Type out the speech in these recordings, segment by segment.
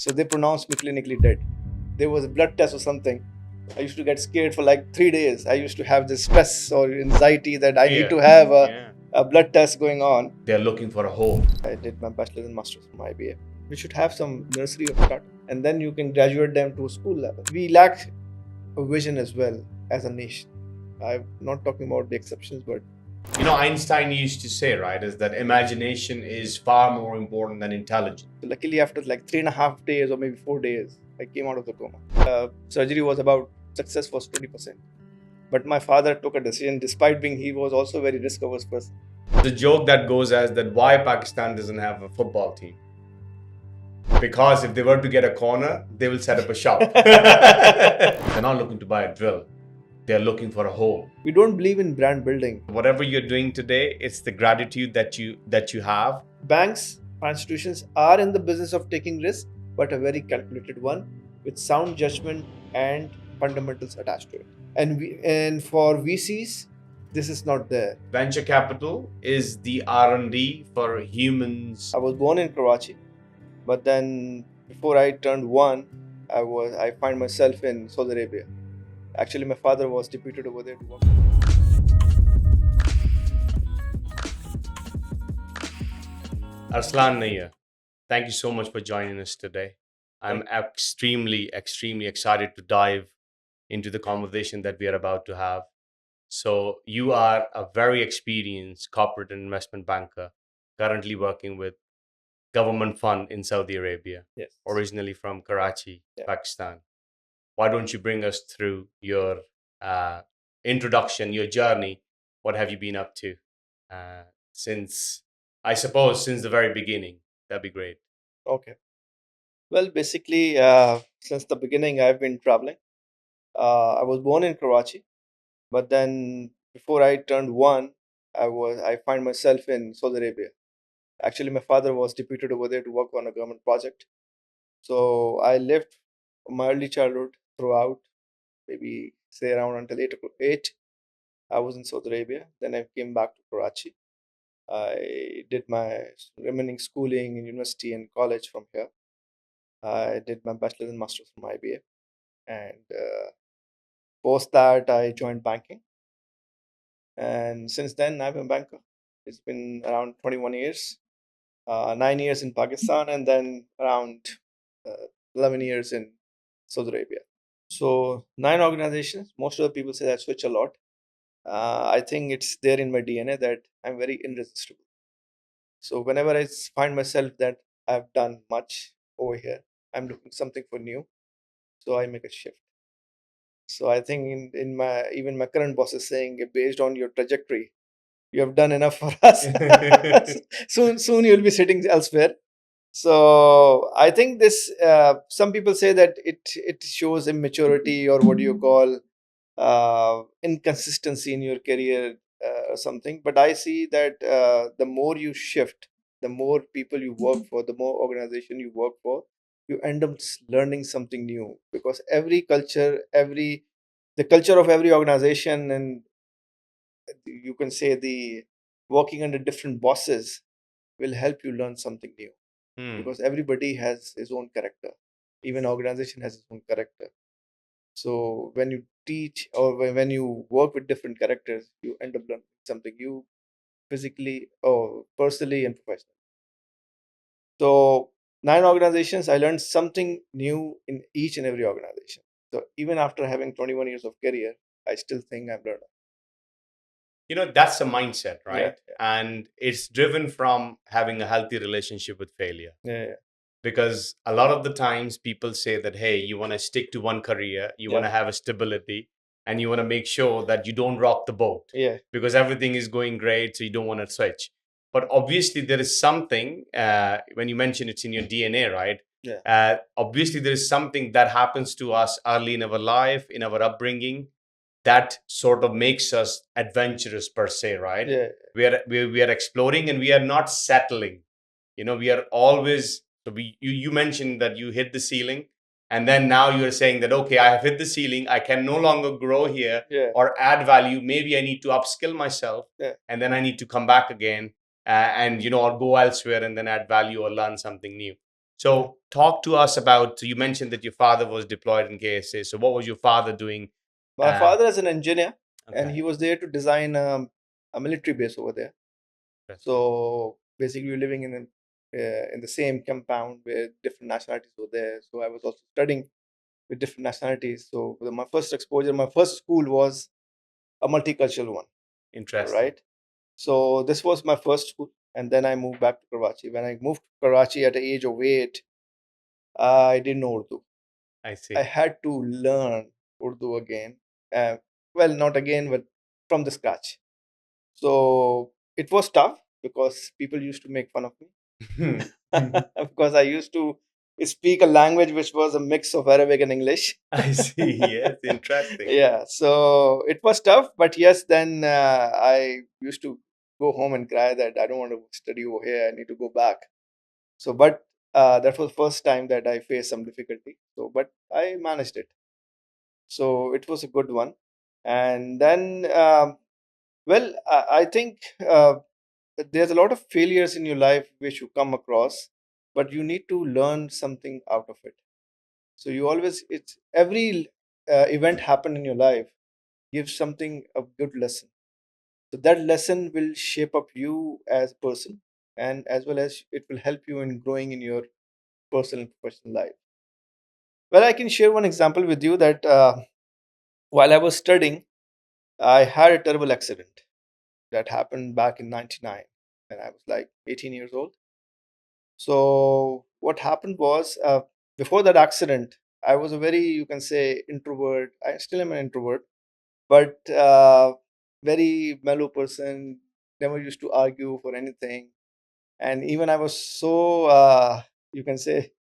So they pronounced me clinically dead. There was a blood test or something. I used to get scared for like 3 days. I used to have this stress or anxiety that I need to have a blood test going on. They're looking for a home. I did my bachelor's and master's from IBA. We should have some nursery of start, and then you can graduate them to a school level. We lack a vision as well as a nation. I'm not talking about the exceptions, but Einstein used to say, right, is that imagination is far more important than intelligence. luckily after like 3.5 days or maybe 4 days, I came out of the coma. Surgery was about, success was 20%. But my father took a decision, despite being he was also a very risk-averse person. The joke that goes as that why Pakistan doesn't have a football team. Because if they were to get a corner, they will set up a shop. They're not looking to buy a drill. They're looking for a home. We don't believe in brand building. Whatever you're doing today, it's the gratitude that you have. Banks, institutions are in the business of taking risks, but a very calculated one with sound judgment and fundamentals attached to it. And for VCs, this is not there. Venture capital is the R&D for humans. I was born in Karachi, but then before I turned 1, I find myself in Saudi Arabia. Actually, my father was deputed over there to work. Arsalan Nayyar, thank you so much for joining us today. I'm extremely excited to dive into the conversation that we are about to have. So you are a very experienced corporate and investment banker, currently working with government fund in Saudi Arabia, Yes. originally from Karachi, Yeah. Pakistan. Why don't you bring us through your introduction, your journey? What have you been up to since the very beginning? That'd be great. Okay. Well, basically, since the beginning, I've been traveling. I was born in Karachi, but then before I turned 1, I find myself in Saudi Arabia. Actually, my father was deputed over there to work on a government project. So I lived my early childhood throughout, maybe say around until 8. I was in Saudi Arabia. Then I came back to Karachi. I did my remaining schooling in university and college from here. I did my bachelor's and master's from IBA. And post that, I joined banking. And since then, I've been a banker. It's been around 21 years, 9 years in Pakistan, and then around 11 years in Saudi Arabia. So 9 organizations. Most of the people say I switch a lot. I think it's there in my DNA that I'm very irresistible. So whenever I find myself that I've done much over here, I'm looking something for new. So I make a shift. So I think in my even my current boss is saying, based on your trajectory, you have done enough for us. soon you'll be sitting elsewhere. So I think this. Some people say that it shows immaturity, or what do you call inconsistency in your career or something. But I see that the more you shift, the more people you work for, the more organization you work for, you end up learning something new, because every culture, the culture of every organization, and you can say the working under different bosses will help you learn something new, because everybody has his own character. Even organization has its own character. So when you teach, or when you work with different characters, you end up learning something new, physically or personally and professionally. So 9 organizations, I learned something new in each and every organization. So even after having 21 years of career, I still think I'm learning. That's a mindset, right? Yeah. And it's driven from having a healthy relationship with failure. Yeah. Because a lot of the times people say that, hey, you want to stick to one career, you want to have a stability, and you want to make sure that you don't rock the boat. Yeah. Because everything is going great, so you don't want to switch. But obviously there is something, when you mention it's in your DNA, right? Yeah. Obviously there is something that happens to us early in our life, in our upbringing, that sort of makes us adventurous per se, right? Yeah. We are exploring, and we are not settling. We are always, so you mentioned that you hit the ceiling, and then now you're saying that, okay, I have hit the ceiling, I can no longer grow here or add value. Maybe I need to upskill myself, and then I need to come back again, and or go elsewhere and then add value or learn something new. Yeah. So talk to us about. So you mentioned that your father was deployed in KSA. So what was your father doing? My Uh, father is an engineer, and okay, he was there to design a military base over there. interesting, So basically, we were living in the same compound where different nationalities were there. So I was also studying with different nationalities. So my first exposure, my first school was a multicultural one. All interesting. right. So this was my first school, and then I moved back to Karachi. When I moved to Karachi at the age of 8, I didn't know Urdu. I I see. had to learn Urdu again. Uh, well, not again, but from the scratch. So it was tough because people used to make fun of me because I used to speak a language which was a mix of Arabic and English. I see. Yes, interesting. Yeah, so it was tough, but yes, then I used to go home and cry that I don't want to study over here. I need to go back. So, but that was the first time that I faced some difficulty. So, but I managed it. So it was a good one. And then, well, I think there's a lot of failures in your life which you come across, but you need to learn something out of it. So you always, it's every event happen in your life gives something a good lesson. So that lesson will shape up you as a person, and as well as it will help you in growing in your personal and professional life. Well, I can share one example with you that while I was studying, I had a terrible accident that happened back in 99 when I was like 18 years old. So what happened was, before that accident, I was a very, you can say, introvert. I still am an introvert, but very mellow person. Never used to argue for anything, and even I was so, you can say,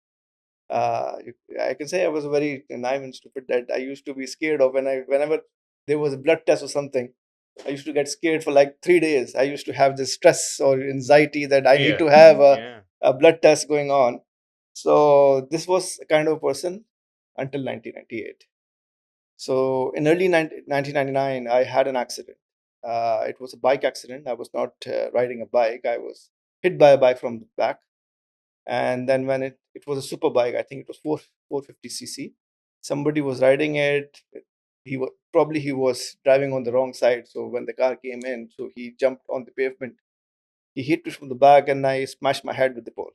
I can say I was very naive and stupid that I used to be scared of whenever there was a blood test or something. I used to get scared for like 3 days. I used to have this stress or anxiety that I need Fear. to have Yeah. a blood test going on. So this was the kind of person until 1998. So in early 1999, I had an accident. It was a bike accident. I was not riding a bike. I was hit by a bike from the back, and then when it was a super bike, I think it was 450 cc. Somebody was riding it. He was driving on the wrong side, so when the car came in, so he jumped on the pavement. He hit me from the back, and I smashed my head with the pole.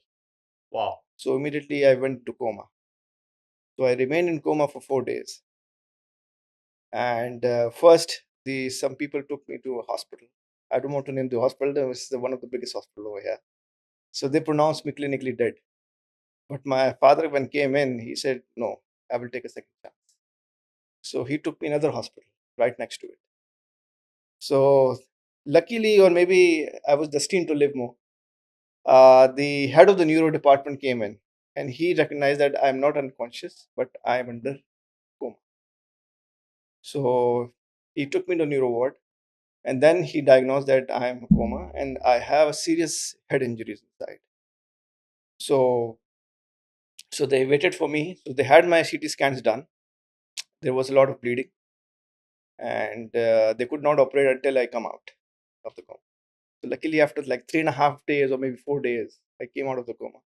Wow. So immediately I went to coma. So I remained in coma for 4 days. And first, the some people took me to a hospital. I don't want to name the hospital. It was one of the biggest hospital over here. So they pronounced me clinically dead. But my father, when came in, he said, "No, I will take a second chance." So he took me another hospital right next to it. So luckily, or maybe I was destined to live more. The head of the neuro department came in, and he recognized that I'm not unconscious, but I am under coma. So he took me to neuro ward, and then he diagnosed that I am a coma and I have serious head injuries inside. So they waited for me. So they had my CT scans done. There was a lot of bleeding, and they could not operate until I come out of the coma. So luckily, after like 3.5 days or maybe 4 days, I came out of the coma.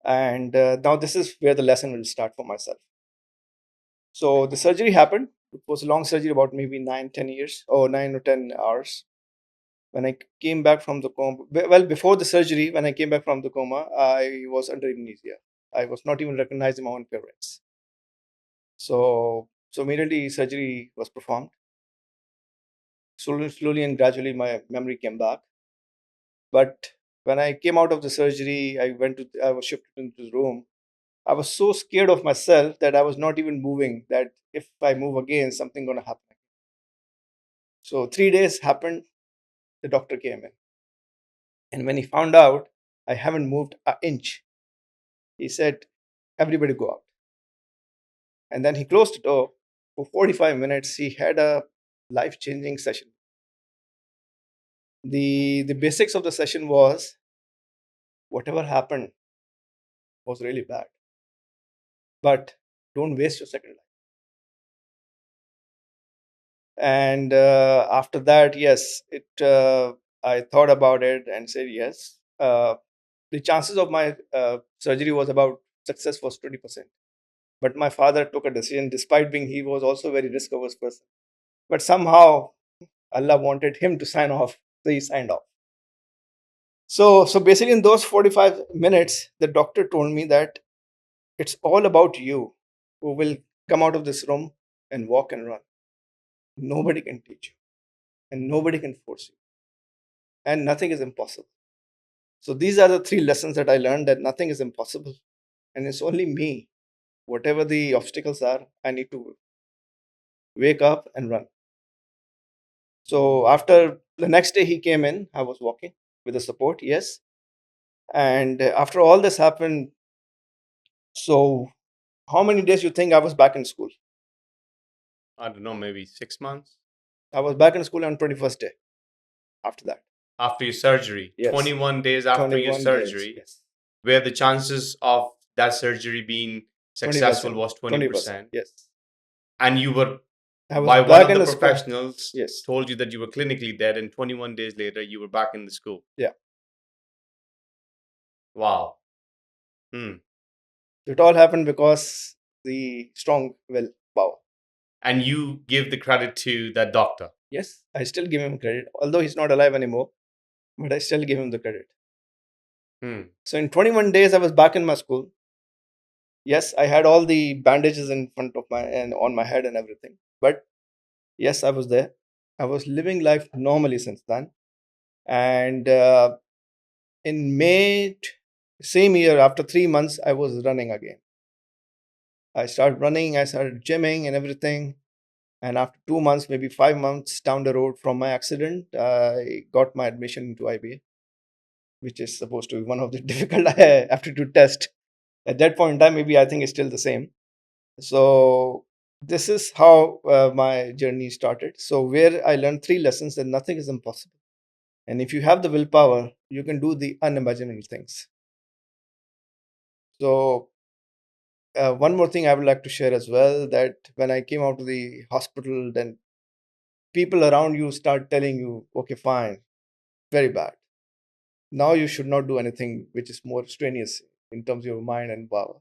And now this is where the lesson will start for myself. So the surgery happened. It was a long surgery, about maybe 9, 10 years, or 9 or 10 hours. When I came back from the coma, well, before the surgery, when I came back from the coma, I was under amnesia. I was not even recognizing my own parents. So immediately surgery was performed. Slowly and gradually, my memory came back. But when I came out of the surgery, I was shifted into the room. I was so scared of myself that I was not even moving. That if I move again, something gonna happen. So 3 days happened. The doctor came in, and when he found out I haven't moved an inch, he said, "Everybody go out." And then he closed the door. For 45 minutes, he had a life-changing session. The basics of the session was whatever happened was really bad, but don't waste your second life. And after that, yes, it I thought about it and said yes. the chances of my surgery was about success was 20%. But my father took a decision, despite being he was also a very risk averse person. But somehow Allah wanted him to sign off, so he signed off. So basically, in those 45 minutes, the doctor told me that it's all about you who will come out of this room and walk and run. Nobody can teach you, and nobody can force you, and nothing is impossible. So these are the three lessons that I learned, that nothing is impossible, and it's only me. Whatever the obstacles are, I need to wake up and run. So after the next day he came in, I was walking with the support, yes. And after all this happened, so how many days you think I was back in school? I don't know, maybe 6 months I was back in school on 21st day after that. after your surgery. Yes. 21 days after your 21 days. surgery, Yes. where the chances of that surgery being successful 20%. was 20%. 20%. Yes. And you were, I was by one back of in the the school. professionals, Yes. told you that you were clinically dead, and 21 days later, you were back in the school. Yeah. Wow. Hmm. It all happened because the strong willpower. And you give the credit to that doctor. Yes, I still give him credit, although he's not alive anymore, but I still give him the credit. Hmm. So in 21 days, I was back in my school. Yes, I had all the bandages in front of my and on my head and everything. But yes, I was there. I was living life normally since then. And in May, same year, after 3 months, I was running again. I started running, I started gymming and everything. And after 2 months, maybe 5 months down the road from my accident, I got my admission into IBA, which is supposed to be one of the difficult aptitude tests. At that point in time, maybe I think it's still the same. So this is how my journey started. So where I learned three lessons: that nothing is impossible, and if you have the willpower, you can do the unimaginable things. So one more thing I would like to share as well, that when I came out of the hospital, then people around you start telling you, okay, fine, very bad. Now you should not do anything which is more strenuous in terms of your mind and power.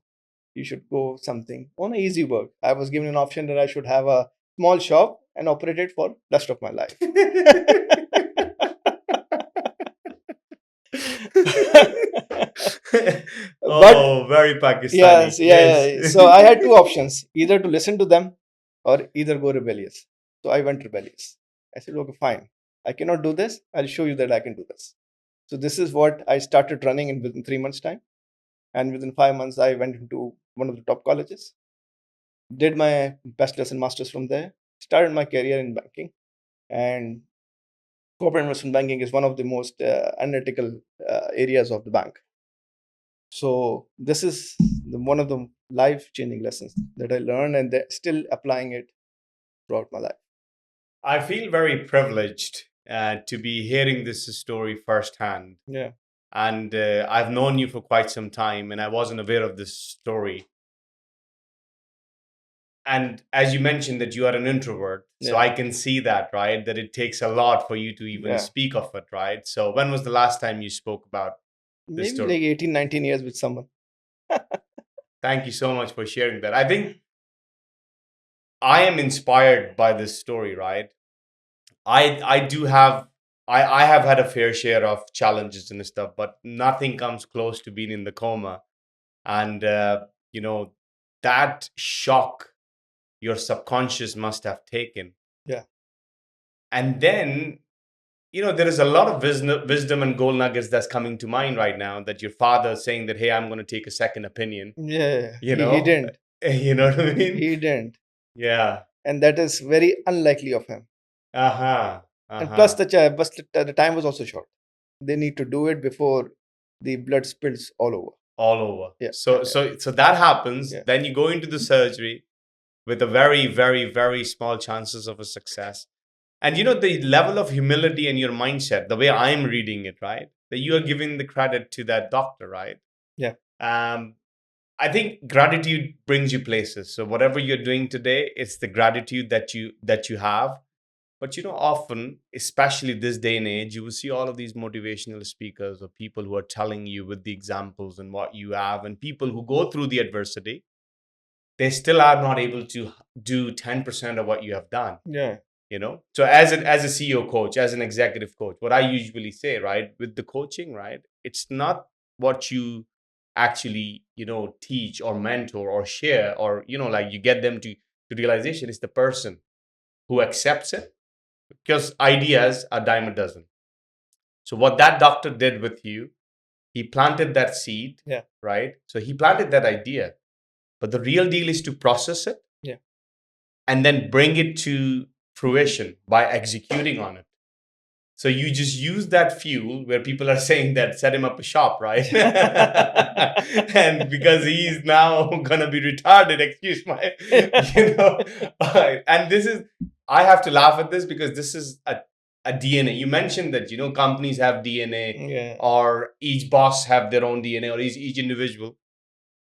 You should go something on easy work. I was given an option that I should have a small shop and operate it for rest of my life. But Oh, very Pakistani. yes, Yes. yeah. So I had two options: either to listen to them or either go rebellious. So I went rebellious. I said, okay, fine. I cannot do this. I'll show you that I can do this. So this is what I started running in within 3 months' time. And within 5 months, I went into one of the top colleges, did my bachelor's and master's from there, started my career in banking. And corporate investment banking is one of the most analytical areas of the bank. So this is one of the life-changing lessons that I learned, and they're still applying it throughout my life. I feel very privileged to be hearing this story firsthand. Yeah, And I've known you for quite some time, and I wasn't aware of this story. And as you mentioned that you are an introvert, so yeah, I can see that, right? That it takes a lot for you to even yeah. speak of it, right? So when was the last time you spoke about this Maybe story? like 18, 19 years with someone. Thank you so much for sharing that. I think I am inspired by this story, right? I do have I have had a fair share of challenges and stuff, but nothing comes close to being in the coma. And you know, that shock your subconscious must have taken. Yeah, And then, there is a lot of wisdom and gold nuggets that's coming to mind right now, that your father saying that, hey, I'm going to take a second opinion, yeah. you He know, didn't. you know what I mean? He didn't, Yeah. and that is very unlikely of him. Uh-huh. And plus, Uh-huh. the time was also short. They need to do it before the blood spills all over. All over. Yeah, yeah, So that happens. yeah, Then you go into the surgery with a very, very, very small chances of a success. And the level of humility and your mindset, the way I'm reading it, right? That you are giving the credit to that doctor, right? yeah, Um, I think gratitude brings you places. So whatever you're doing today, it's the gratitude that you have. But often, especially this day and age, you will see all of these motivational speakers or people who are telling you with the examples and what you have, and people who go through the adversity, they still are not able to do 10% of what you have done. Yeah. So as a CEO coach, as an executive coach, what I usually say, right, with the coaching, right, it's not what you actually teach or mentor or share, or like you get them to realization. It's the person who accepts it, because ideas are dime a dozen. So what that doctor did with you, he planted that seed. Yeah. Right, so he planted that idea, but the real deal is to process it. Yeah. And then bring it to fruition by executing on it. So you just use that fuel where people are saying that set him up a shop, right? And because he's now gonna be retarded, excuse my, and this is, I have to laugh at this because this is a DNA. You mentioned that companies have DNA, Yeah. or each boss have their own DNA, or each individual.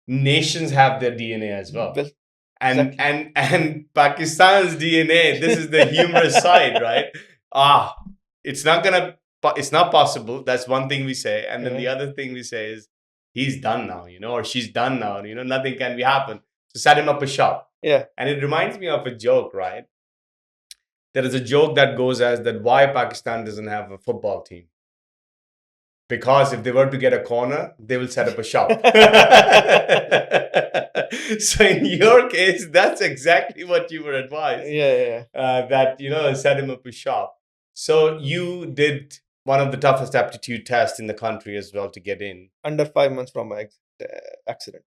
Nations have their DNA as well. Well, and exactly. and Pakistan's DNA, this is the humorous side, right? Ah, it's not possible. That's one thing we say, and then the Yeah. other thing we say is he's done now, or she's done now, nothing can be happen. So set him up a shop. Yeah. And it reminds me of a joke, right? There is a joke that goes as that: why Pakistan doesn't have a football team? Because if they were to get a corner, they will set up a shop. So in your case, that's exactly what you were advised. Yeah. That set him up a shop. So you did one of the toughest aptitude tests in the country as well to get in. Under 5 months from my accident.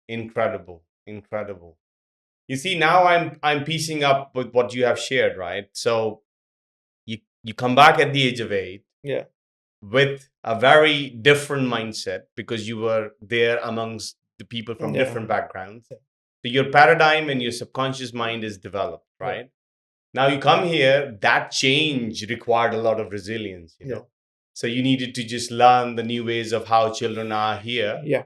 Incredible, incredible. You see, now I'm piecing up with what you have shared, right? So you come back at the age of 8. Yeah. With a very different mindset, because you were there amongst the people from different backgrounds. So your paradigm and your subconscious mind is developed, right? Now you come here, that change required a lot of resilience, So you needed to just learn the new ways of how children are here. Yeah.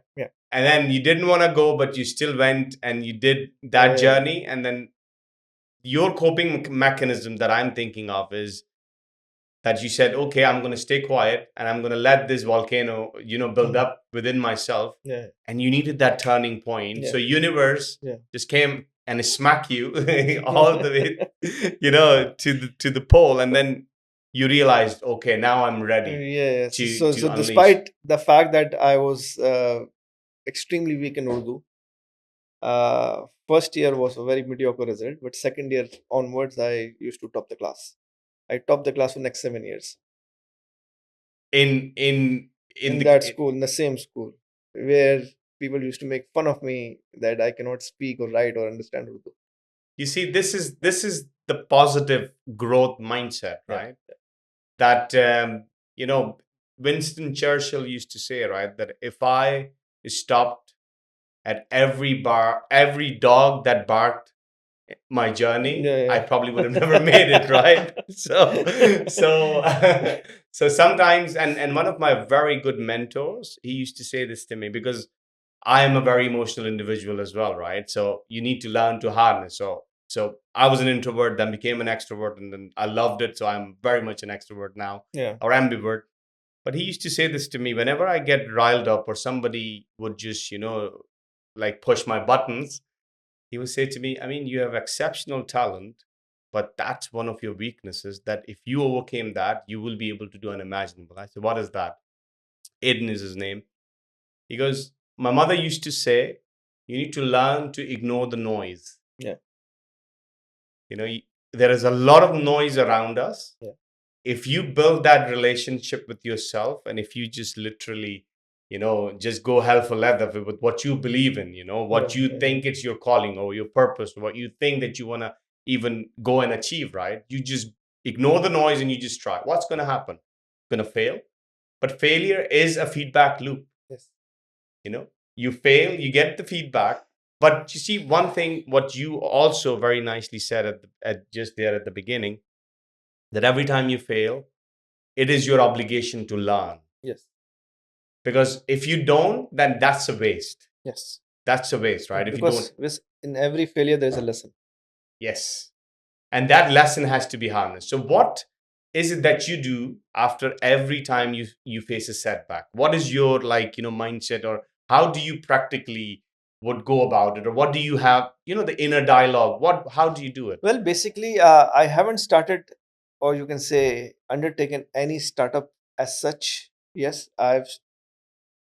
And then you didn't want to go, but you still went and you did that journey. And then your coping mechanism that I'm thinking of is that you said, okay, I'm going to stay quiet and I'm going to let this volcano, build up within myself. Yeah. And you needed that turning point. So universe just came and smack you all the way, to the pole. And then you realized, okay, now I'm ready. Yeah. So unleash. despite the fact that I was extremely weak in Urdu, first year was a very mediocre result, but second year onwards, I used to top the class. I topped the class for next 7 years in that school, in the same school, where people used to make fun of me that I cannot speak or write or understand Urdu. You see, this is the positive growth mindset, right? That Winston Churchill used to say, right, that if I stopped at every dog that barked my journey, I probably would have never made it, right? So sometimes, and one of my very good mentors, he used to say this to me, because I am a very emotional individual as well, right? So you need to learn to harness. So I was an introvert, then became an extrovert, and then I loved it. So I'm very much an extrovert now, or ambivert. But he used to say this to me whenever I get riled up or somebody would just, like push my buttons. He would say to me, I mean, you have exceptional talent, but that's one of your weaknesses, that if you overcame that, you will be able to do unimaginable. I said, what is that? Aiden is his name. He goes, my mother used to say, you need to learn to ignore the noise. Yeah. There is a lot of noise around us. Yeah. If you build that relationship with yourself, and if you just literally, just go hell for leather with what you believe in, what you think it's your calling or your purpose, or what you think that you want to even go and achieve, right? You just ignore the noise and you just try. What's going to happen? Going to fail. But failure is a feedback loop. Yes. You fail, you get the feedback. But you see, one thing, what you also very nicely said at just there at the beginning, that every time you fail, it is your obligation to learn. Yes. Because if you don't, then that's a waste. Yes. That's a waste, right? Because in every failure, there's a lesson. Yes. and that lesson has to be harnessed. So what is it that you do after every time you face a setback? What is your, like, mindset, or how do you practically would go about it, or what do you have, the inner dialogue? What How do you do it? Well, basically, I haven't started, or you can say, undertaken any startup as such. Yes, I've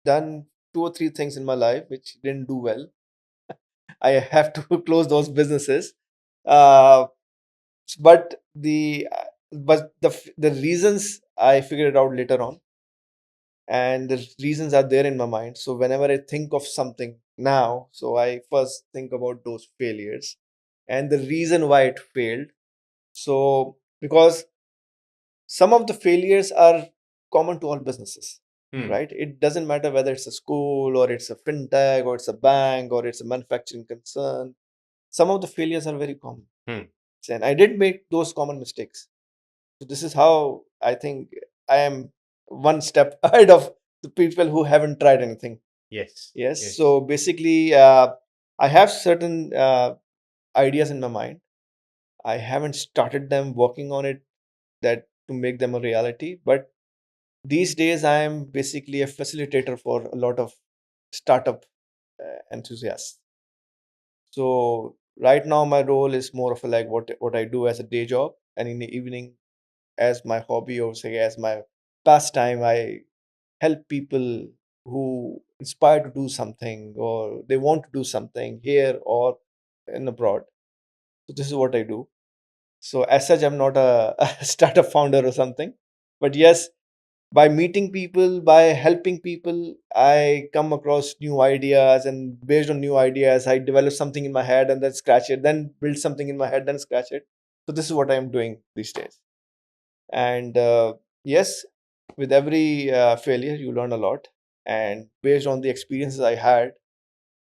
done two or three things in my life which didn't do well. I have to close those businesses. Uh, but the reasons I figured it out later on, and the reasons are there in my mind. So whenever I think of something now, so I first think about those failures and the reason why it failed. So because some of the failures are common to all businesses, Hmm. right? It doesn't matter whether it's a school or it's a fintech or it's a bank or it's a manufacturing concern. Some of the failures are very common, Hmm. and I did make those common mistakes. So this is how I think I am one step ahead of the people who haven't tried anything. Yes. Yes. Yes. So basically, I have certain ideas in my mind. I haven't started them working on it that to make them a reality. But these days, I am basically a facilitator for a lot of startup enthusiasts. So right now, my role is more of a like what I do as a day job, and in the evening, as my hobby or say as my pastime, I help people who inspire to do something or they want to do something here or in abroad. So this is what I do. So as such, I'm not a startup founder or something, but yes, by meeting people, by helping people, I come across new ideas, and based on new ideas, I develop something in my head and then scratch it, then build something in my head, then scratch it. So this is what I'm doing these days. And yes, with every failure, you learn a lot. And based on the experiences I had,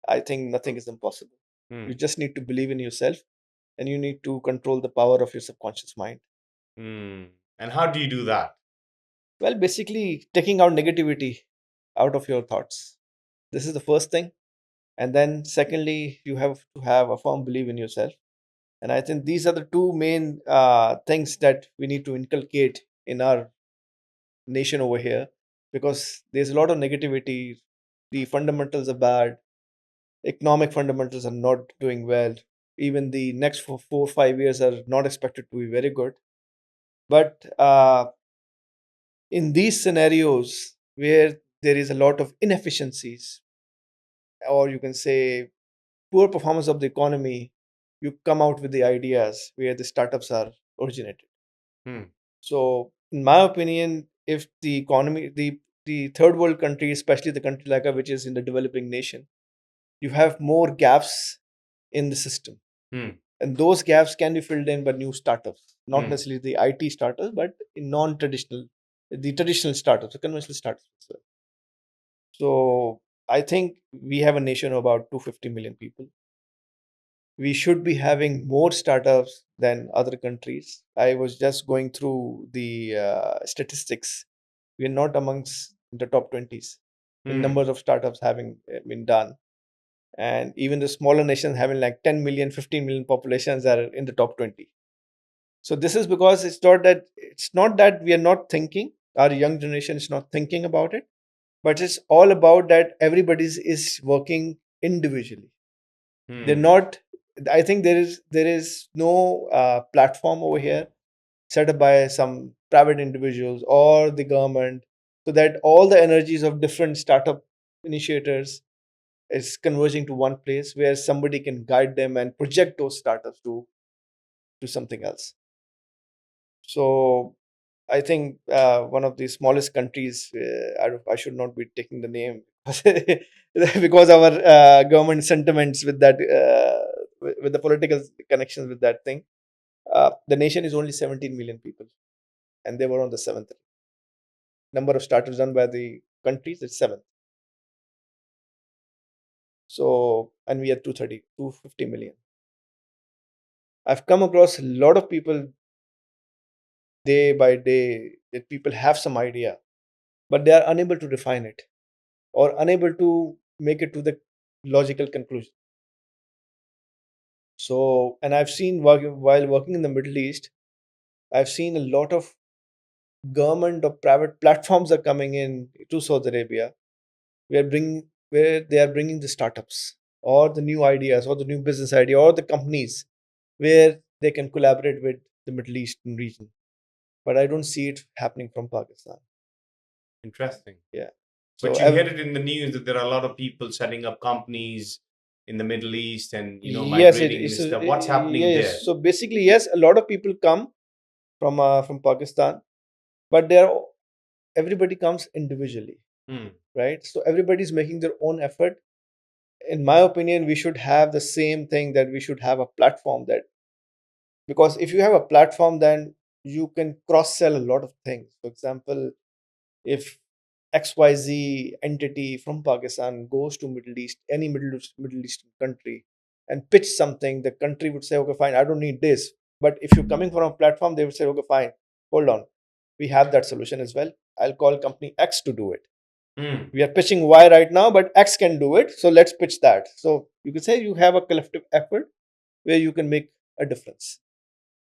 I think nothing is impossible. You Hmm. just need to believe in yourself, and you need to control the power of your subconscious mind. Hmm. And how do you do that? Well, basically, taking out negativity out of your thoughts. This is the first thing. And then, secondly, you have to have a firm belief in yourself. And I think these are the two main things that we need to inculcate in our nation over here, because there's a lot of negativity. The fundamentals are bad, economic fundamentals are not doing well. Even the next 4 or 5 years are not expected to be very good. But in these scenarios where there is a lot of inefficiencies, or you can say poor performance of the economy, you come out with the ideas where the startups are originated. Hmm. So, in my opinion, if the economy, the third world country, especially the country like us, which is in the developing nation, you have more gaps in the system, Hmm. and those gaps can be filled in by new startups, not Hmm. necessarily the IT startups, but in non-traditional, the traditional startups, the conventional startups as well. So, I think we have a nation of about 250 million people. We should be having more startups than other countries. I was just going through the statistics. We are not amongst the top 20s in Hmm. numbers of startups having been done. And even the smaller nations having like 10 million, 15 million populations are in the top 20. So this is because it's not that we are not thinking, our young generation is not thinking about it, but it's all about that everybody is working individually. They're Hmm. not. I think there is no platform over here set up by some private individuals or the government, so that all the energies of different startup initiators is converging to one place where somebody can guide them and project those startups to something else. So I think one of the smallest countries, I should not be taking the name because our government sentiments with that, with the political connections with that thing. The nation is only 17 million people, and they were on the seventh number of startups done by the countries. It's seventh. So, and we are 250 million. I've come across a lot of people day by day that people have some idea, but they are unable to define it or unable to make it to the logical conclusion. So, and I've seen while working in the Middle East, I've seen a lot of government or private platforms are coming in to Saudi Arabia. Where they are bringing the startups or the new ideas or the new business idea or the companies where they can collaborate with the Middle Eastern region. But I don't see it happening from Pakistan. Interesting. Yeah. So But you hear it in the news that there are a lot of people setting up companies in the Middle East and yes, migrating it's and stuff. What's happening yes. there? So basically, yes, a lot of people come from Pakistan, but everybody comes individually, Hmm. right? So everybody's making their own effort. In my opinion, we should have the same thing, that we should have a platform, that because if you have a platform, then you can cross sell a lot of things. For example, if XYZ entity from Pakistan goes to Middle East, any Middle Eastern country, and pitch something, the country would say, okay, fine, I don't need this. But if you're coming from a platform, they would say, okay, fine, hold on, we have that solution as well. I'll call company X to do it. Hmm. We are pitching Y right now, but X can do it, so let's pitch that. So you could say you have a collective effort where you can make a difference.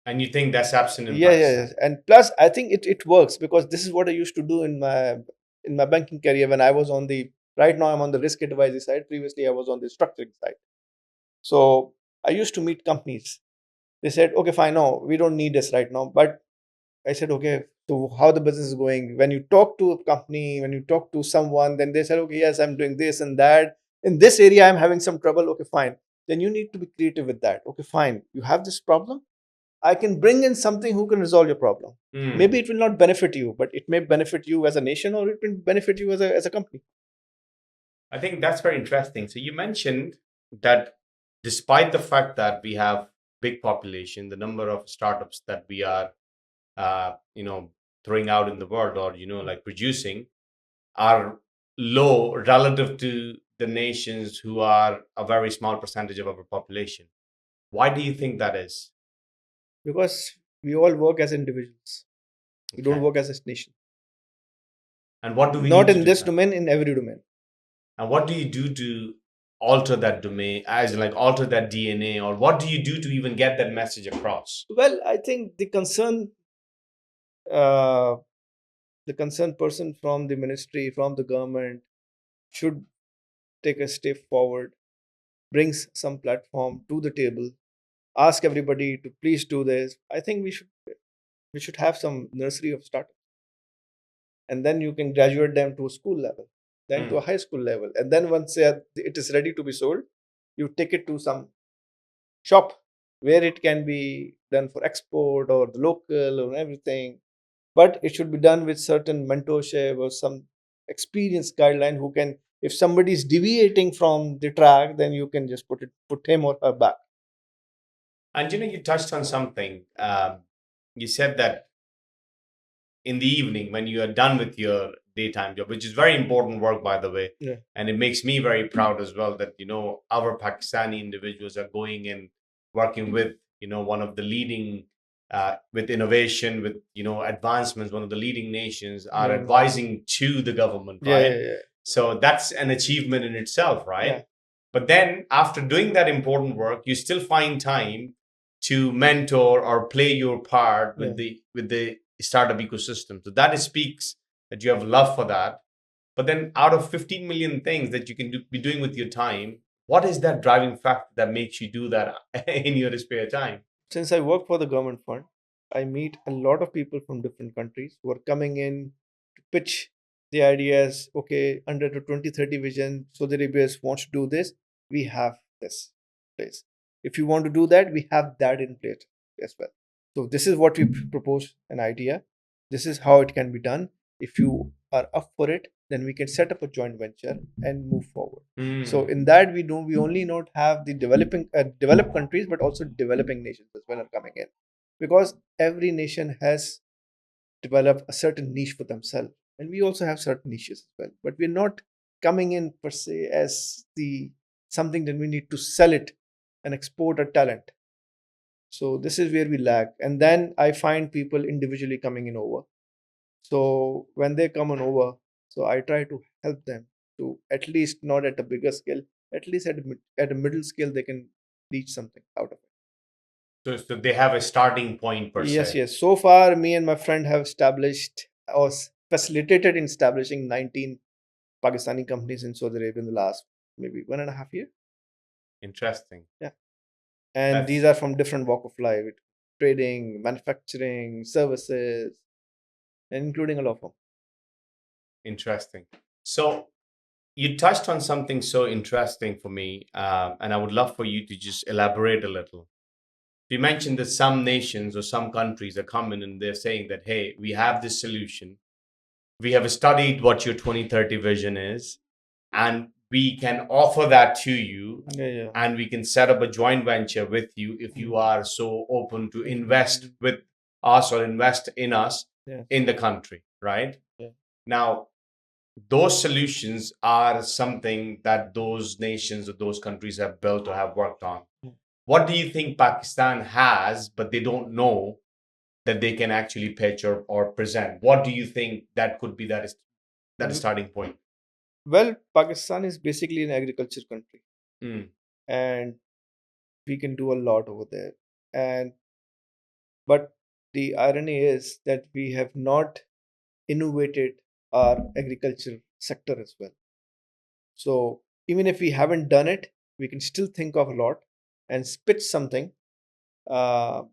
And you think that's absent in Yeah, yeah, Pakistan? yeah. And plus, I think it works, because this is what I used to do in my banking career when I was on the right now I'm on the risk advisory side. Previously, I was on the structuring side. So I used to meet companies. They said, okay, fine, no, we don't need this right now. But I said, okay, so how the business is going? When you talk to a company, when you talk to someone, then they said, okay, yes, I'm doing this and that. In this area, I'm having some trouble. Okay, fine. Then you need to be creative with that. Okay, fine. You have this problem. I can bring in something who can resolve your problem. Hmm. Maybe it will not benefit you, but it may benefit you as a nation, or it will benefit you as a company. I think that's very interesting. So you mentioned that despite the fact that we have big population, the number of startups that we are, uh, you know, throwing out in the world or like producing are low relative to the nations who are a very small percentage of our population. Why do you think that is? Because we all work as individuals. We don't Okay. work as a nation. And what do we Not need to in do this then? domain, in every domain. And what do you do to alter that domain, as in like alter that DNA, or what do you do to even get that message across? Well, I think uh, the concerned person from the ministry, from the government, should take a step forward, brings some platform to the table, ask everybody to please do this. I think we should have some nursery of startups, and then you can graduate them to a school level, then to a Hmm. high school level, and then once it is ready to be sold, you take it to some shop where it can be done for export or the local or everything. But it should be done with certain mentorship or some experienced guideline who can, if somebody is deviating from the track, then you can just put him or her back. And you touched on something. You said that in the evening when you are done with your daytime job, which is very important work, by the way. Yeah. And it makes me very proud as well that, our Pakistani individuals are going and working with, one of the leading, with innovation, with, advancements, one of the leading nations are Yeah, advising to the government, yeah, right? yeah, yeah, So that's an achievement in itself, yeah. right? But then after doing that important work, you still find time to mentor or play your part Yeah. with the startup ecosystem. So that speaks that you have love for that. But then out of 15 million things that you can be doing with your time, what is that driving factor that makes you do that in your spare time? Since I work for the government fund, I meet a lot of people from different countries who are coming in to pitch the ideas. Okay, under the 2030 vision, Saudi Arabia wants to do this. We have this place. If you want to do that, we have that in place as well. So this is what we propose an idea. This is how it can be done. If you are up for it, then we can set up a joint venture and move forward. So Hmm. in that we only not have the developed countries, but also developing nations as well are coming in, because every nation has developed a certain niche for themselves, and we also have certain niches as well. But we're not coming in per se as the something that we need to sell it and export a talent. So this is where we lag, and then I find people individually coming in over. So when they come on over, so I try to help them to, at least not at a bigger scale, at least at a middle scale, they can reach something out of it. So they have a starting point per Yes, se. yes. So far, me and my friend have established or facilitated in establishing 19 Pakistani companies in Saudi Arabia in the last maybe 1.5 years. Interesting. Yeah. And these That's are from different walk of life: trading, manufacturing, services, and including a law firm. interesting. So you touched on something so interesting for me, and I would love for you to just elaborate a little. You mentioned that some nations or some countries are coming and they're saying that, hey, we have this solution. We have studied what your 2030 vision is, and we can offer that to you, Yeah, yeah. and we can set up a joint venture with you if you Mm. are so open to invest Mhm. with us or invest in us Yes. in the country, right? Yeah. Now, those solutions are something that those nations or those countries have built or have worked on. Mm. What do you think Pakistan has, but they don't know that they can actually pitch or present? What do you think that could be that W- starting point? Well, Pakistan is basically an agriculture country, Mm, and we can do a lot over there. And but the irony is that we have not innovated our agriculture sector as well. So even if we haven't done it, we can still think of a lot and pitch something uh,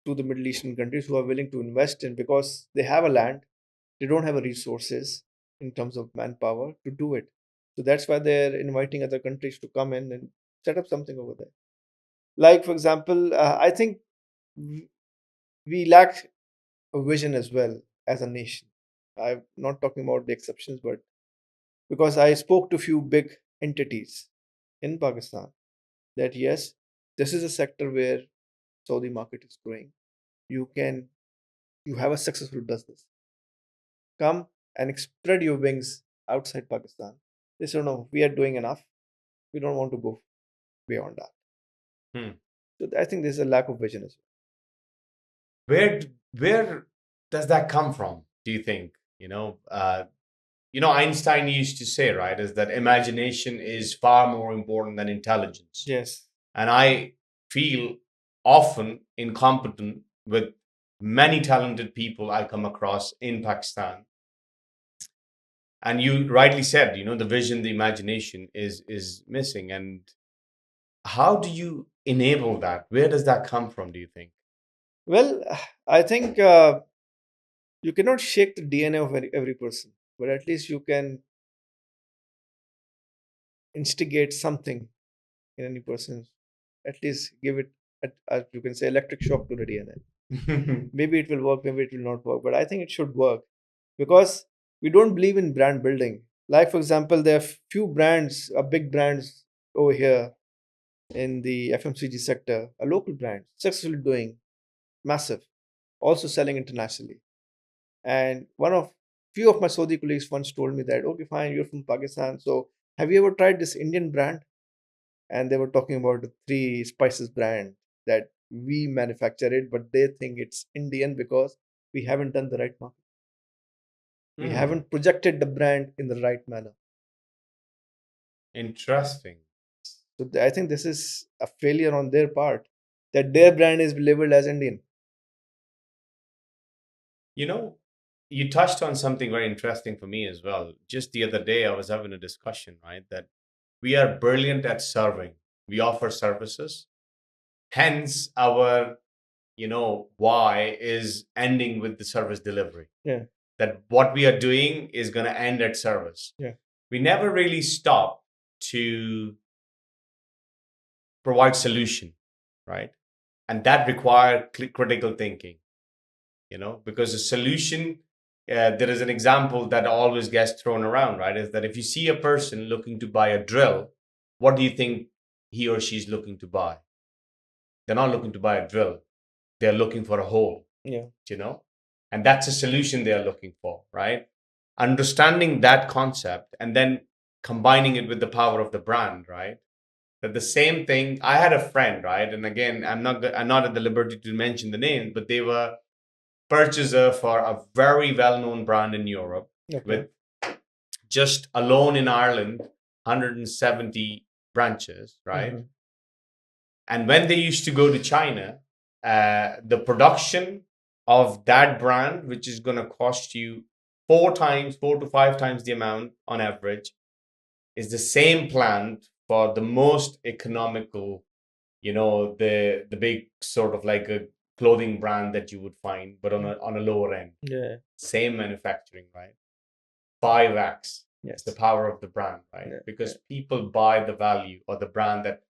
to the Middle Eastern countries who are willing to invest in, because they have a land, they don't have a resources in terms of manpower to do it. So that's why they're inviting other countries to come in and set up something over there. Like for example, I think we lack a vision as well as a nation. I'm not talking about the exceptions, but because I spoke to few big entities in Pakistan that yes, this is a sector where Saudi market is growing. You can you have a successful business. Come and spread your wings outside Pakistan. They said no, we are doing enough. We don't want to go beyond that. hmm. So I think there's a lack of vision as Where does that come from? Do you think? Einstein used to say, right, is that imagination is far more important than intelligence. well. Yes. And I feel often incompetent with many talented people I come across in Pakistan. And you rightly said, the vision, the imagination is missing. And how do you enable that? Where does that come from, do you think? Well, I think you cannot shake the DNA of every person, but at least you can instigate something in any person. At least give it, you can say, electric shock to the DNA. Maybe it will work, maybe it will not work, but I think it should work because we don't believe in brand building. Like, for example, there are few brands, big brands over here in the FMCG sector, a local brand, successfully doing massive, also selling internationally. And one of few of my Saudi colleagues once told me that, okay, fine, you're from Pakistan, so have you ever tried this Indian brand? And they were talking about the three spices brand that we manufacture it, but they think it's Indian because we haven't done the right market. We Hmm, haven't projected the brand in the right manner. interesting. So I think this is a failure on their part that their brand is labeled as Indian. You know, you touched on something very interesting for me as well. Just the other day, I was having a discussion, right? That we are brilliant at serving. We offer services. Hence, our, why is ending with the service delivery. Yeah, That what we are doing is going to end at service. yeah. We never really stop to provide solution, right? And that require critical thinking, because a solution, there is an example that always gets thrown around, right? Is that if you see a person looking to buy a drill, what do you think he or she is looking to buy? They're not looking to buy a drill. They're looking for a hole, Yeah. you know? And that's a solution they are looking for, right? Understanding that concept and then combining it with the power of the brand, right? That the same thing, I had a friend, right? And again, I'm not at the liberty to mention the name, but they were purchaser for a very well-known brand in Europe Okay. with just alone in Ireland 170 branches, right? Hmm. And when they used to go to China, the production of that brand, which is going to cost you 4 times, 4 to 5 times the amount on average, is the same plant for the most economical, the big sort of like a clothing brand that you would find, but on a lower end. Yeah. Same manufacturing, right? 5x. It's the Yes. power of the brand, right? Yeah. Because people buy the value or the brand that.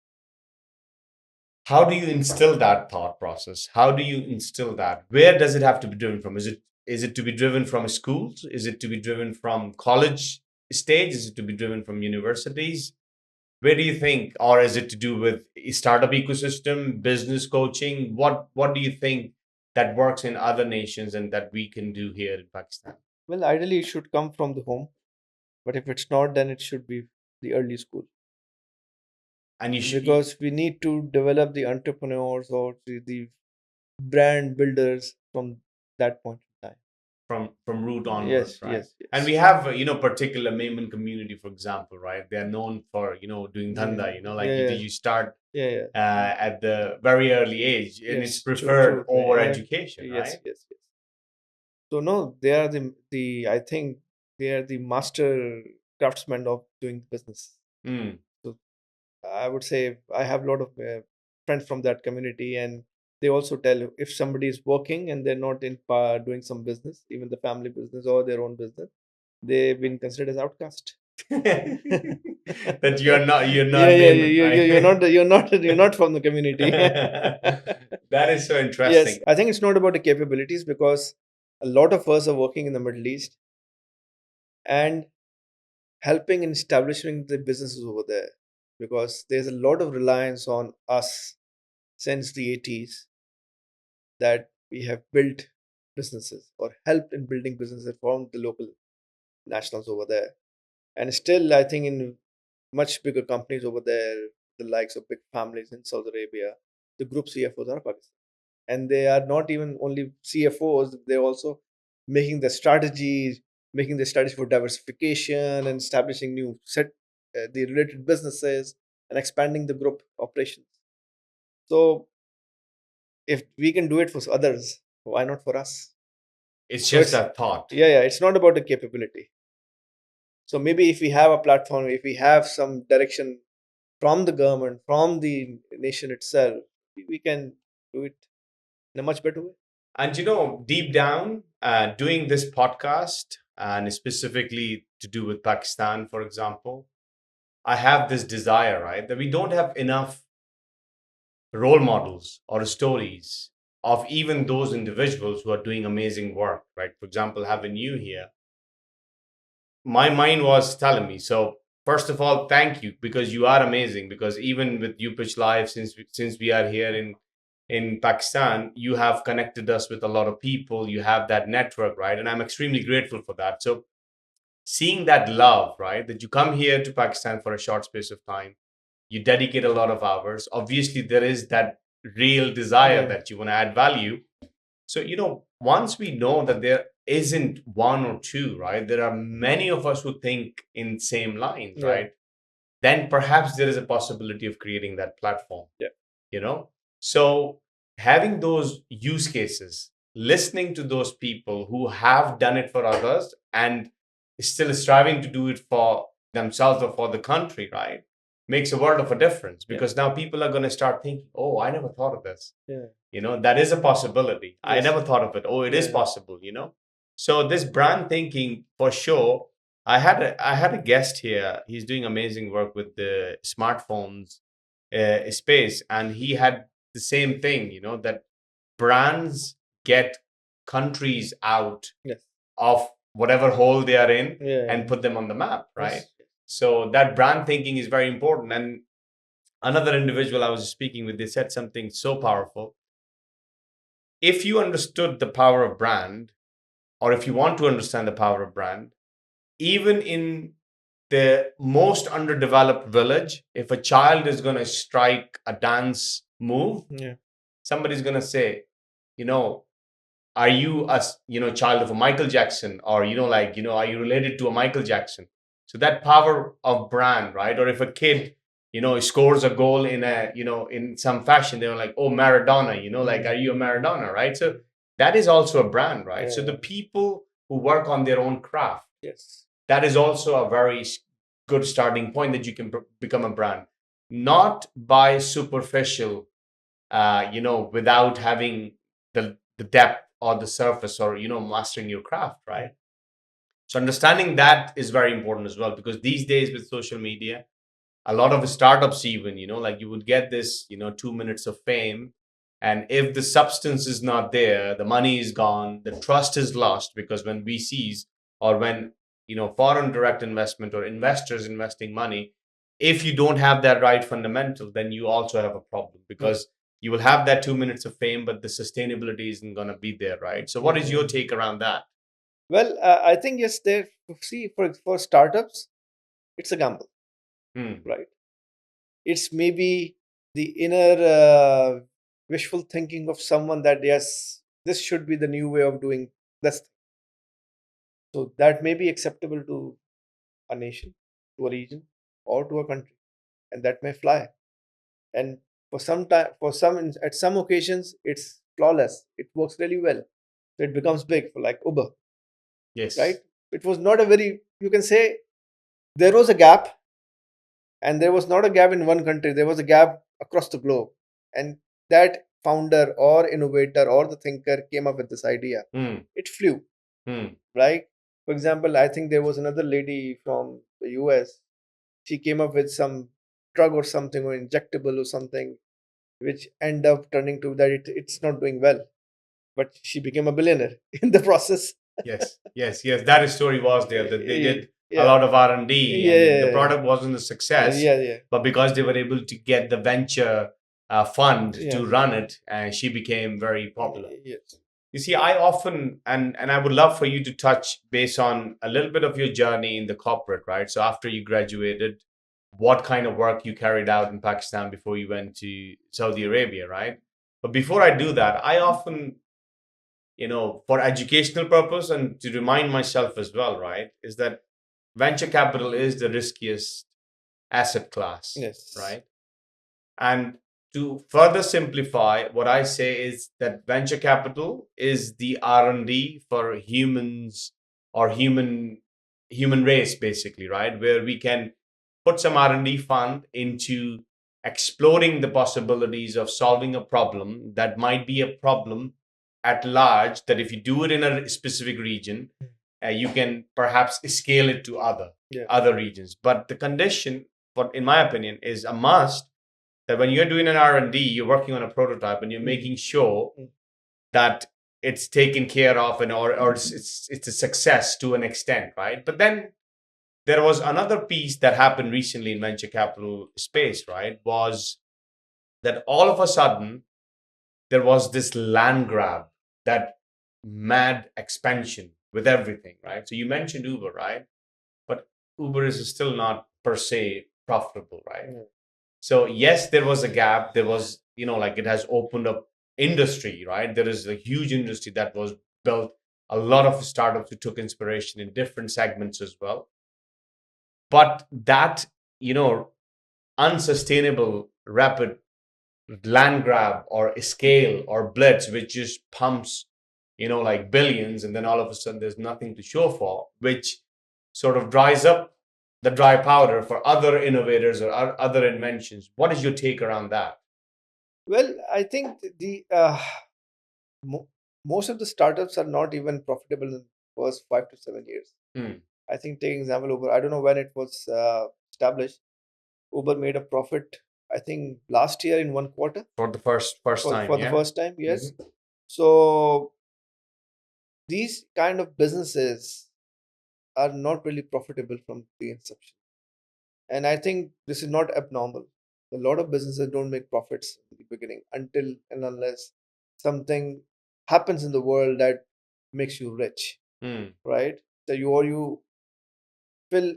How do you instill that thought process? How do you instill that? Where does it have to be driven from? Is it to be driven from schools? Is it to be driven from college stage? Is it to be driven from universities? Where do you think, or is it to do with startup ecosystem, business coaching? What do you think that works in other nations and that we can do here in Pakistan? Well, ideally, it should come from the home, but if it's not, then it should be the early school, And you should because we need to develop the entrepreneurs or the brand builders from that point in time. from root onwards, Yes, right? yes, And yes. we have particular Maiman community, for example, right? They are known for doing Yeah, dhanda, like yeah, you start yeah, yeah. at the very early age, and it's Yes, true, preferred true, true. over Yeah, education, yes, right? yes, yes. So no, they are the I think they are the master craftsmen of doing business. Mm. So I would say I have a lot of friends from that community, and they also tell you if somebody is working and they're not doing some business, even the family business or their own business, they've been considered as outcast. That you're Yeah, not yeah, Maiman, right? you're not from the community. That is so Yes, interesting. I think it's not about the capabilities, because a lot of us are working in the Middle East and helping in establishing the businesses over there, because there's a lot of reliance on us since the 80s, that we have built businesses or helped in building businesses from the local nationals over there. And still, I think in much bigger companies over there, the likes of big families in Saudi Arabia, the group CFOs are Pakistan. And they are not even only CFOs, they're also making the strategies, making the strategies for diversification and establishing new the related businesses and expanding the group operations. So if we can do it for others, why not for us? It's So just it's, that thought. yeah, it's not about the capability. So maybe if we have a platform, if we have some direction from the government, from the nation itself, we can do it in a much better way. And deep down, doing this podcast, and specifically to do with Pakistan, for example, I have this desire, right, that we don't have enough role models or stories of even those individuals who are doing amazing work, right? For example, having you here, my mind was telling me. So, first of all, thank you, because you are amazing. Because even with UPitch Live, since we are here in Pakistan, you have connected us with a lot of people. You have that network, right? And I'm extremely grateful for that. So, seeing that love, right, that you come here to Pakistan for a short space of time, you dedicate a lot of hours. Obviously, there is that real desire Yeah, that you want to add value. So, once we know that there isn't one or two, right, there are many of us who think in same lines, yeah, right? Then perhaps there is a possibility of creating that platform, yeah, you know? So, having those use cases, listening to those people who have done it for others and still striving to do it for themselves or for the country, right? Makes a world of a difference, yeah, because now people are going to start thinking, oh, I never thought of this. yeah. That is a possibility. I Yes. never thought of it. Oh, it is Yeah. possible. So this brand thinking, for sure. I had a guest here. He's doing amazing work with the smartphones space, and he had the same thing. That brands get countries out Yes. of whatever hole they are in Yeah. and put them on the map, right? Yes. So that brand thinking is very important. And another individual I was speaking with, they said something so powerful. If you understood the power of brand, or if you want to understand the power of brand, even in the most underdeveloped village, if a child is going to strike a dance move, Yeah. somebody's going to say, you know, are you a child of a Michael Jackson, or are you related to a Michael Jackson? So that power of brand, right? Or if a kid, scores a goal in a in some fashion. They were like, oh, Maradona, like, are you a Maradona, right? So that is also a brand, right? So the people who work on their own craft, Yes. that is also a very good starting point that you can become a brand, not by superficial, without having the depth or the surface, or mastering your craft, right? So understanding that is very important as well, because these days with social media, a lot of startups, even, like, you would get this 2 minutes of fame, and if the substance is not there, the money is gone, the trust is lost, because when VCs, or when foreign direct investment or investors investing money, if you don't have that right fundamental, then you also have a problem, because you will have that 2 minutes of fame, but the sustainability isn't going to be there, right? So what is your take around that? Well, I think yes, there. See, for startups, it's a gamble, Hmm. right? It's maybe the inner wishful thinking of someone that yes, this should be the new way of doing this. So that may be acceptable to a nation, to a region, or to a country, and that may fly. And for some time, at some occasions, it's flawless. It works really well. So it becomes big, for like Uber, right? Yes. It was not a very, you can say, there was a gap, and there was not a gap in one country, there was a gap across the globe. And that founder or innovator or the thinker came up with this idea. Hmm. It flew, Hmm. right? For example, I think there was another lady from the US. She came up with some drug or something, or injectable or something, which end up turning to that it's not doing well, but she became a billionaire in the process. Yes, yes, yes. That story was there, that they did a Yeah, lot of R&D, and the yeah, product wasn't a success, yeah, but because they were able to get the venture fund yeah, to run it, and she became very popular. yes. You see, I often, and I would love for you to touch base on a little bit of your journey in the corporate, right? So after you graduated, what kind of work you carried out in Pakistan before you went to Saudi Arabia, right? But before I do that, I often, for educational purpose and to remind myself as well, right, is that venture capital is the riskiest asset class, Yes. right? And to further simplify, what I say is that venture capital is the R&D for humans, or human race, basically, right? Where we can put some R&D fund into exploring the possibilities of solving a problem that might be a problem at large, that if you do it in a specific region, you can perhaps scale it to Yeah. other regions. But the condition, what in my opinion is a must, that when you're doing an R&D, you're working on a prototype, and you're making sure Mm. that it's taken care of, and or it's a success to an extent, right? But then there was another piece that happened recently in venture capital space, right? Was that all of a sudden there was this land grab, that mad expansion with everything, right? So you mentioned Uber, right? But Uber is still not per se profitable, right? Mm. So yes, there was a gap. There was, like, it has opened up industry, right? There is a huge industry that was built. A lot of startups who took inspiration in different segments as well. But that, you know, unsustainable rapid land grab or scale or blitz, which just pumps, like billions, and then all of a sudden there's nothing to show for, which sort of dries up the dry powder for other innovators or other inventions. What is your take around that? Well, I think the mo- most of the startups are not even profitable in the first 5 to 7 years. Hmm. I think, taking example Uber, I don't know when it was established. Uber made a profit, I think, last year in one quarter, For the first time, for the yeah. first time. Yes. Hmm. So these kind of businesses are not really profitable from the inception. And I think this is not abnormal. A lot of businesses don't make profits in the beginning until and unless something happens in the world that makes you rich, Hmm. right? So you fill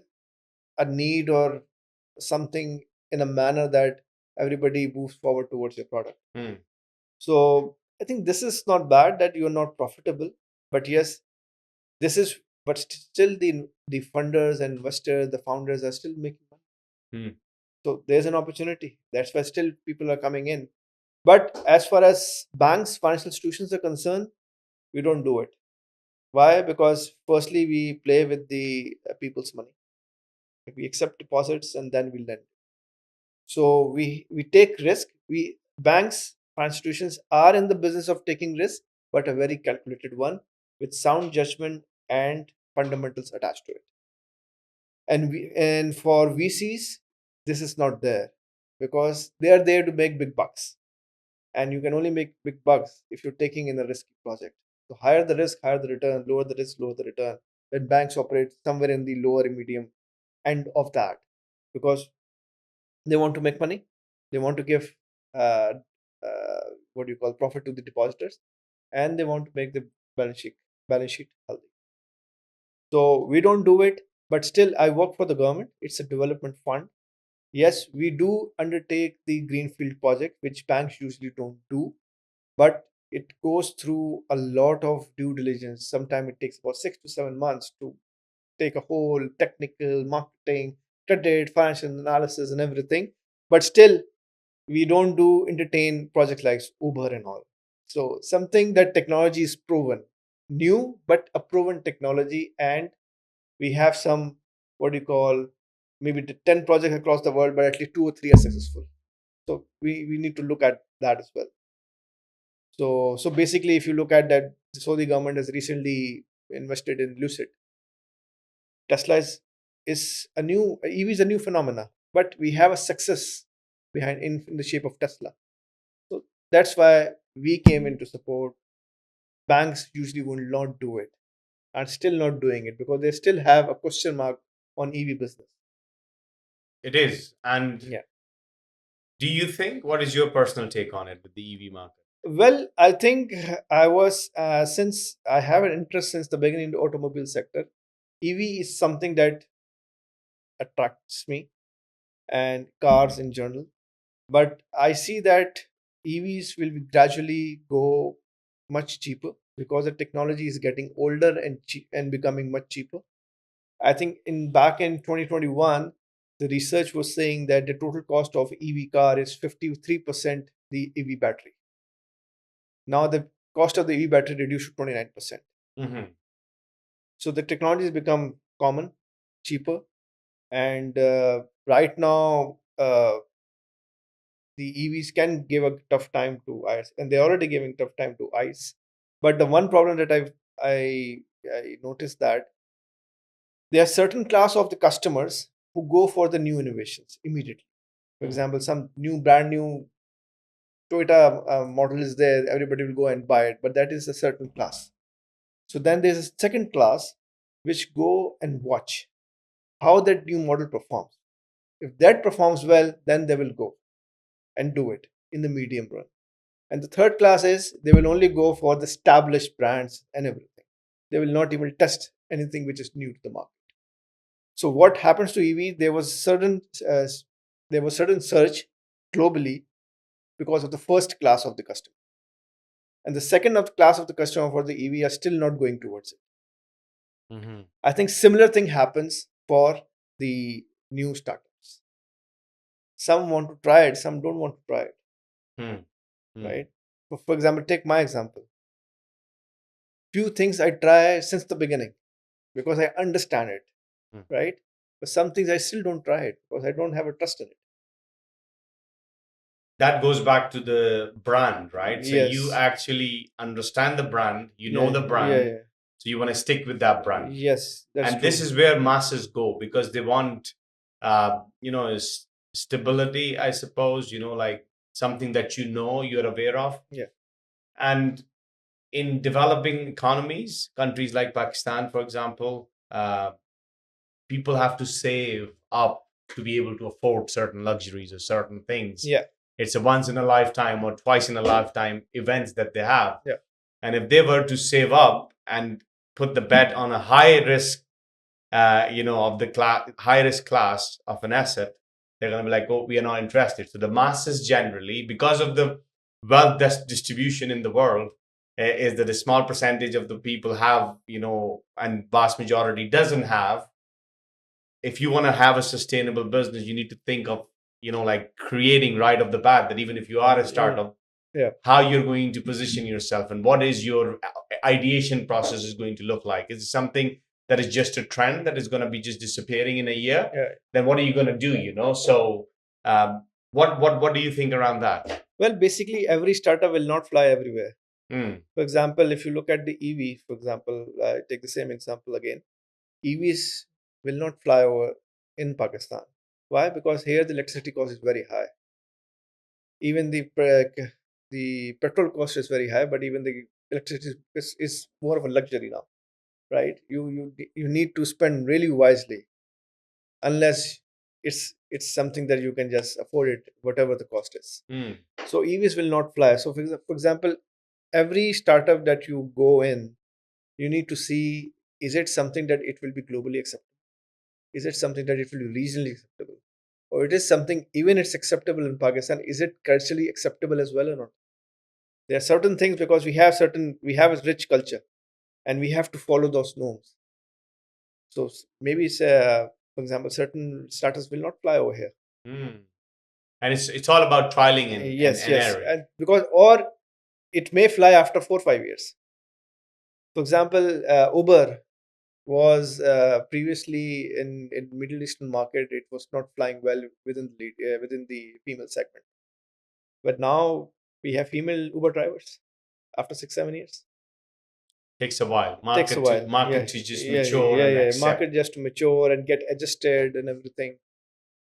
a need or something in a manner that everybody moves forward towards your product. Hmm. So I think this is not bad that you're not profitable, but yes, this is, but still the funders and investors, the founders are still making money. Hmm. So there's an opportunity. That's why still people are coming in. But as far as banks, financial institutions are concerned, we don't do it. Why? Because firstly, we play with the people's money. We accept deposits and then we lend. So we take risk. We banks, institutions are in the business of taking risk, but a very calculated one with sound judgment and fundamentals attached to it. And for VCs, this is not there because they are there to make big bucks, and you can only make big bucks if you're taking in a risky project. So higher the risk, higher the return. Lower the risk, lower the return. When banks operate somewhere in the lower and medium end of that, because they want to make money, they want to give uh, what do you call profit to the depositors, and they want to make the balance sheet healthy. So we don't do it, but still I work for the government. It's a development fund. Yes, we do undertake the greenfield project, which banks usually don't do, but it goes through a lot of due diligence. Sometimes it takes about 6 to 7 months to take a whole technical, marketing, credit, financial analysis, and everything. But still, we don't do entertain projects like Uber and all. So something that technology is proven, new but a proven technology, and we have some what do you call maybe the 10 projects across the world, but at least two or three are successful. So we need to look at that as well. So basically, if you look at that, the Saudi government has recently invested in Lucid. Tesla is a new EV is a new phenomena, but we have a success behind in the shape of Tesla. So that's why we came in to support. Banks usually will not do it, and still not doing it because they still have a question mark on EV business. It is. And Yeah. do you think, what is your personal take on it with the EV market? Well, I think I was since I have an interest since the beginning in the automobile sector. EV is something that attracts me, and cars in general. But I see that EVs will be gradually go much cheaper because the technology is getting older and and becoming much cheaper. I think in back in 2021, the research was saying that the total cost of EV car is 53% the EV battery. Now the cost of the EV battery reduced to 29%. Hmm. So the technology has become common, cheaper, and right now the EVs can give a tough time to ICE, and they're already giving tough time to ICE. But the one problem that I noticed that there are certain class of the customers who go for the new innovations immediately. For Hmm. example, some new brand new Toyota model is there, everybody will go and buy it, but that is a certain class. So then there's a second class which go and watch how that new model performs. If that performs well, then they will go and do it in the medium run. And the third class is they will only go for the established brands and everything. They will not even test anything which is new to the market. So what happens to EV? There was certain search globally because of the first class of the customer, and the second of class of the customer for the EV are still not going towards it. Hmm. I think similar thing happens for the new startups. Some want to try it, some don't want to try it, Hmm. Hmm. right? For example, take my example. Few things I try since the beginning because I understand it, Hmm. right? But some things I still don't try it because I don't have a trust in it. That goes back to the brand, right? So you Yes. actually understand the brand, you know Yeah. the Yeah. brand, Yeah. so you want to stick with that brand. Yes, that's And this true. is where masses go because they want, stability, I suppose, like something that you're aware of. Yeah. And in developing economies, countries like Pakistan, for example, people have to save up to be able to afford certain luxuries or certain things. Yeah. It's a once in a lifetime or twice in a lifetime events that they have. Yeah. And if they were to save up and put the bet on a high risk, of the high risk class of an asset, they're going to be like, oh, we are not interested. So the masses generally, because of the wealth distribution in the world, is that a small percentage of the people have, and vast majority doesn't have. If you want to have a sustainable business, you need to think of like creating right off the bat that even if you are a startup, Yeah. how you're going to position yourself and what is your ideation process is going to look like. Is it something that is just a trend that is going to be just disappearing in a year? Yeah. Then what are you going to do? So what do you think around that? Well, basically, every startup will not fly everywhere. Mm, For example, if you look at the EV, for example, take the same example again. EVs will not fly over in Pakistan. Why? Because here the electricity cost is very high. Even the petrol cost is very high, but even the electricity is more of a luxury now, right? You need to spend really wisely, unless it's something that you can just afford it, whatever the cost is. mm, So EVs will not fly. So for example, every startup that you go in, you need to see, is it something that it will be globally acceptable? Is it something that it will be regionally acceptable? Or it is something, even it's acceptable in Pakistan, is it culturally acceptable as well or not? There are certain things, because we have a rich culture and we have to follow those norms. So maybe for example, certain startups will not fly over here. mm. And it's all about trialing Yes, and yes, erroring. and because, or it may fly after 4 or 5 years. For example, Uber was previously in Middle Eastern market. It was not flying well within the female segment, but now we have female Uber drivers after 6 7 years. Takes a while. Takes a while. Market Yeah, to just yeah, mature yeah, and yeah. accept. Market just to mature and get adjusted and everything.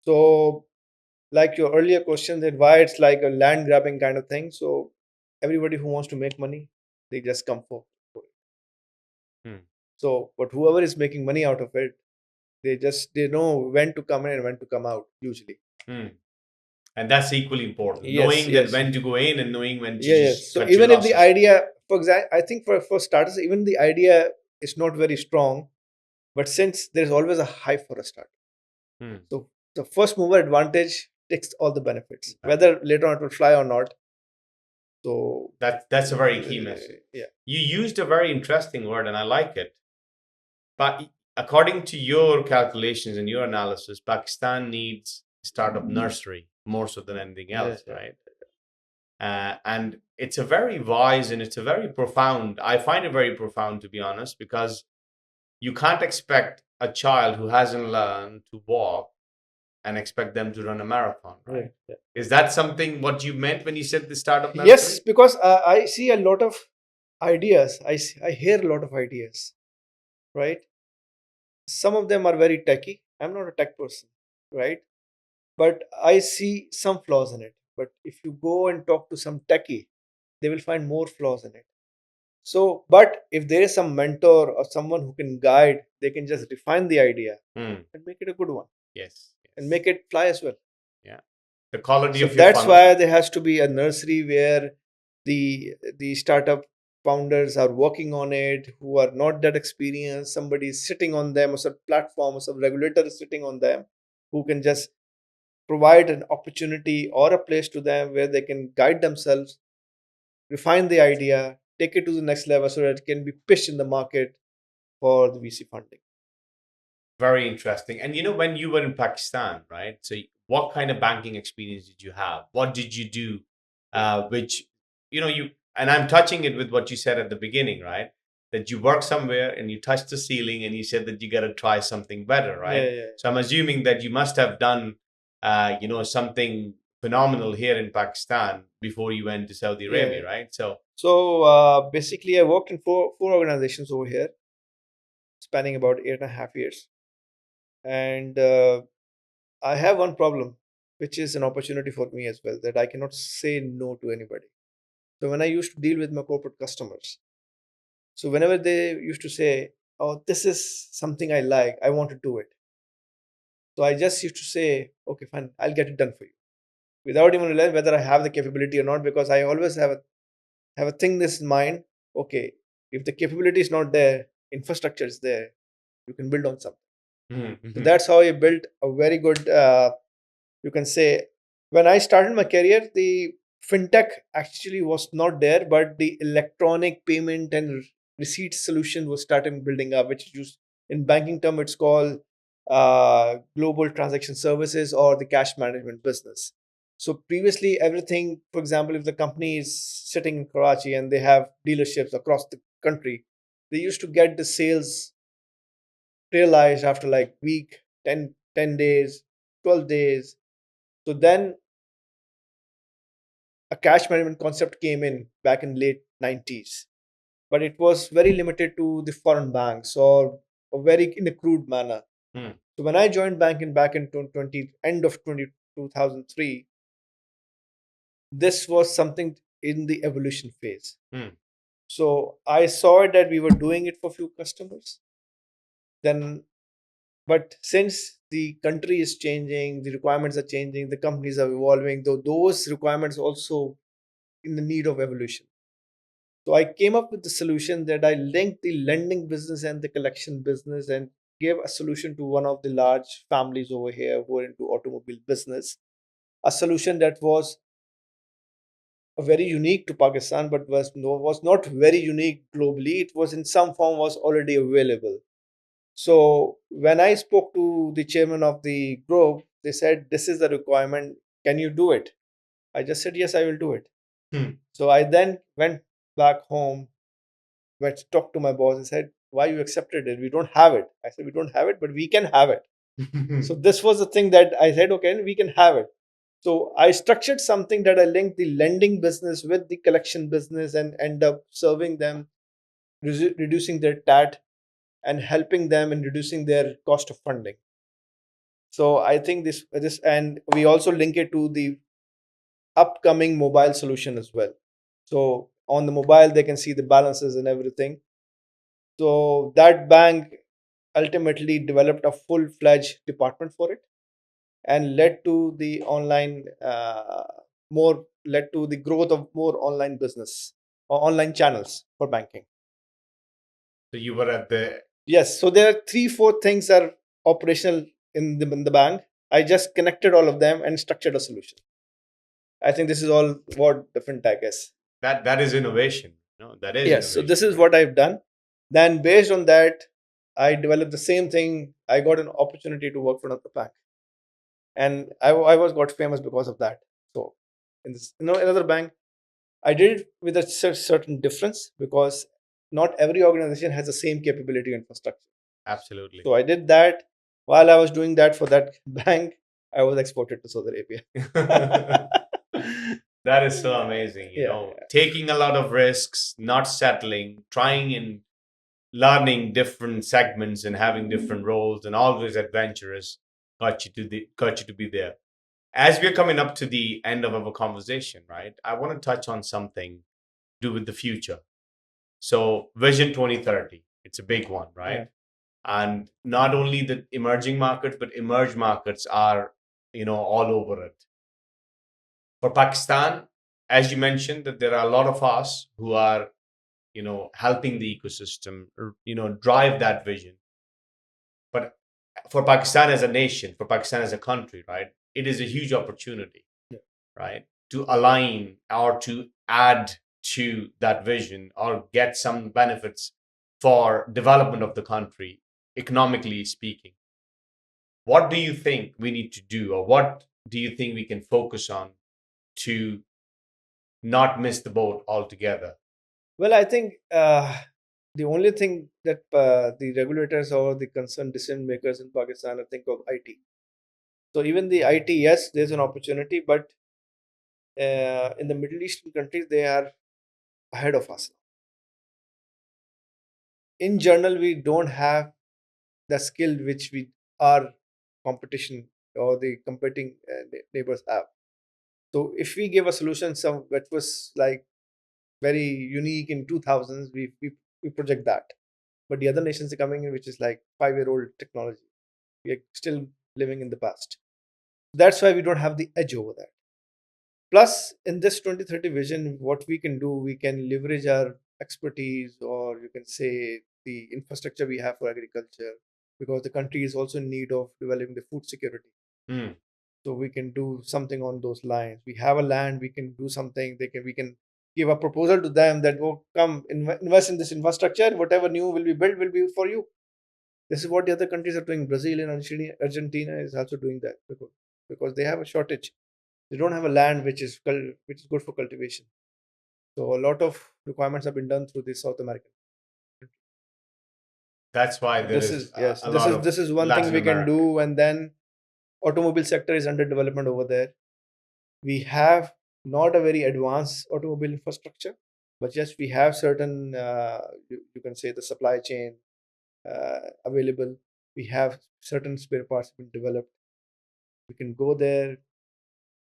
So, like your earlier question, that why it's like a land grabbing kind of thing. So, everybody who wants to make money, they just come for it. Hmm, So, but whoever is making money out of it, they know when to come in and when to come out. Usually, hmm. And that's equally important. yes, Knowing that yes, when to go in and knowing when to yeah, just yes. So cut your even if the losses. idea, for example, I think for starters, even the idea is not very strong, but since there's always a hype for a start, Hmm. so the first mover advantage takes all the benefits, Right. whether later on it will fly or not. So That's a very key message. yeah, You used a very interesting word, and I like it. But according to your calculations and your analysis, Pakistan needs startup nursery more so than anything yeah, else, yeah. right? And it's a very wise and it's a very profound. I find it very profound, to be honest, because you can't expect a child who hasn't learned to walk and expect them to run a marathon, right? Right, yeah. Is that something what you meant when you said the startup Yes, nursery? because I see a lot of ideas. I hear a lot of ideas, right? Some of them are very techy. I'm not a tech person, right? But I see some flaws in it. But if you go and talk to some techie, they will find more flaws in it. So, but if there is some mentor or someone who can guide, they can just refine the idea Hmm. and make it a good one Yes, and yes, make it fly as well. yeah. The quality So of your that's funnel. why there has to be a nursery where the startup founders are working on it, who are not that experienced. Somebody is sitting on them, or some platform, or some regulator is sitting on them, who can just provide an opportunity or a place to them where they can guide themselves, refine the idea, take it to the next level so that it can be pitched in the market for the VC funding. Very interesting. And when you were in Pakistan, right? So, what kind of banking experience did you have? What did you do? Which, you, and I'm touching it with what you said at the beginning, right? That you work somewhere and you touch the ceiling and you said that you got to try something better, Yeah, right? yeah, So, I'm assuming that you must have done, something phenomenal here in Pakistan before you went to Saudi yeah. Arabia, right? So, So basically, I worked in four organizations over here, spanning about 8.5 years, and I have one problem, which is an opportunity for me as well, that I cannot say no to anybody. So when I used to deal with my corporate customers, so whenever they used to say, "Oh, this is something I like, I want to do it," so I just used to say, "Okay, fine, I'll get it done for you," without even realizing whether I have the capability or not, because I always have a thing this in mind. Okay, if the capability is not there, infrastructure is there, you can build on something. mhm, So mhm. that's how I built a very good, you can say, when I started my career, the fintech actually was not there, but the electronic payment and receipt solution was starting building up, which is used in banking term, it's called global transaction services or the cash management business. So previously, everything, for example, if the company is sitting in Karachi and they have dealerships across the country, they used to get the sales realized after like week, 10 days, 12 days. So then a cash management concept came in back in late 90s, but it was very limited to the foreign banks or very in a crude manner. Hmm. So when I joined banking back in 2020, end of 2003, this was something in the evolution phase. Hmm. So I saw that we were doing it for few customers. Then, but since the country is changing, the requirements are changing, the companies are evolving, though those requirements also in the need of evolution. So I came up with the solution that I linked the lending business and the collection business and gave a solution to one of the large families over here who are into automobile business. A solution that was very unique to Pakistan, but was not very unique globally. It was in some form was already available. So when I spoke to the chairman of the group, they said, "This is the requirement. Can you do it?" I just said, "Yes, I will do it." Hmm. So I then went back home, went to talk to my boss and said, "Why you accepted it? We don't have it." I said, "We don't have it, but we can have it." So this was the thing that I said, "Okay, we can have it." So I structured something that I linked the lending business with the collection business and end up serving them, reducing their TAT and helping them in reducing their cost of funding. So I think this and we also link it to the upcoming mobile solution as well. So on the mobile they can see the balances and everything. So that bank ultimately developed a full-fledged department for it and led to the online more led to the growth of more online business or online channels for banking. So you were at the Yes, so there are three, four things are operational in the bank. I just connected all of them and structured a solution. I think this is all what the fintech is. that is innovation. No, that is Yes, so this innovation, is right? what I've done. Then based on that, I developed the same thing. I got an opportunity to work for another bank, and I was got famous because of that. So in this, another bank, I did it with a certain difference because not every organization has the same capability infrastructure. Absolutely. So I did that. While I was doing that for that bank, I was exported to Saudi Arabia. That is so amazing, Yeah, taking a lot of risks, not settling, trying and learning different segments and having different roles and always adventurous got you to be there. As we're coming up to the end of our conversation, right? I want to touch on something to do with the future. So Vision 2030, it's a big one, yeah, right? And not only the emerging markets, but emerged markets are, all over it. For Pakistan, as you mentioned, that there are a lot of us who are, helping the ecosystem, drive that vision. But for Pakistan as a nation, for Pakistan as a country, right, it is a huge opportunity, yeah. right, to align or to add to that vision or get some benefits for development of the country, economically speaking. What do you think we need to do, or what do you think we can focus on to not miss the boat altogether? Well, I think the only thing that the regulators or the concerned decision makers in Pakistan are think of IT. So even the IT, yes, there's an opportunity, but in the Middle Eastern countries, they are ahead of us. In general, we don't have the skill which we our competition or the competing neighbors have. So if we give a solution some that was like very unique in 2000s, we project that. But the other nations are coming in, which is like 5-year-old technology. We are still living in the past. That's why we don't have the edge over that. Plus, in this 2030 vision, what we can do, we can leverage our expertise, or you can say the infrastructure we have for agriculture, because the country is also in need of developing the food security. Hmm. So we can do something on those lines. We have a land, we can do something. We can give a proposal to them that will come invest in this infrastructure. Whatever new will be built will be for you. This is what the other countries are doing. Brazil and Argentina is also doing that because they have a shortage. They don't have a land which is good for cultivation. So a lot of requirements have been done through the South American. That's why So there this is is yes, a lot of this is one thing Latin we can America. do, and then automobile sector is under development over there. We have not a very advanced automobile infrastructure, but yes, we have certain you can say the supply chain available. We have certain spare parts been developed. We can go there,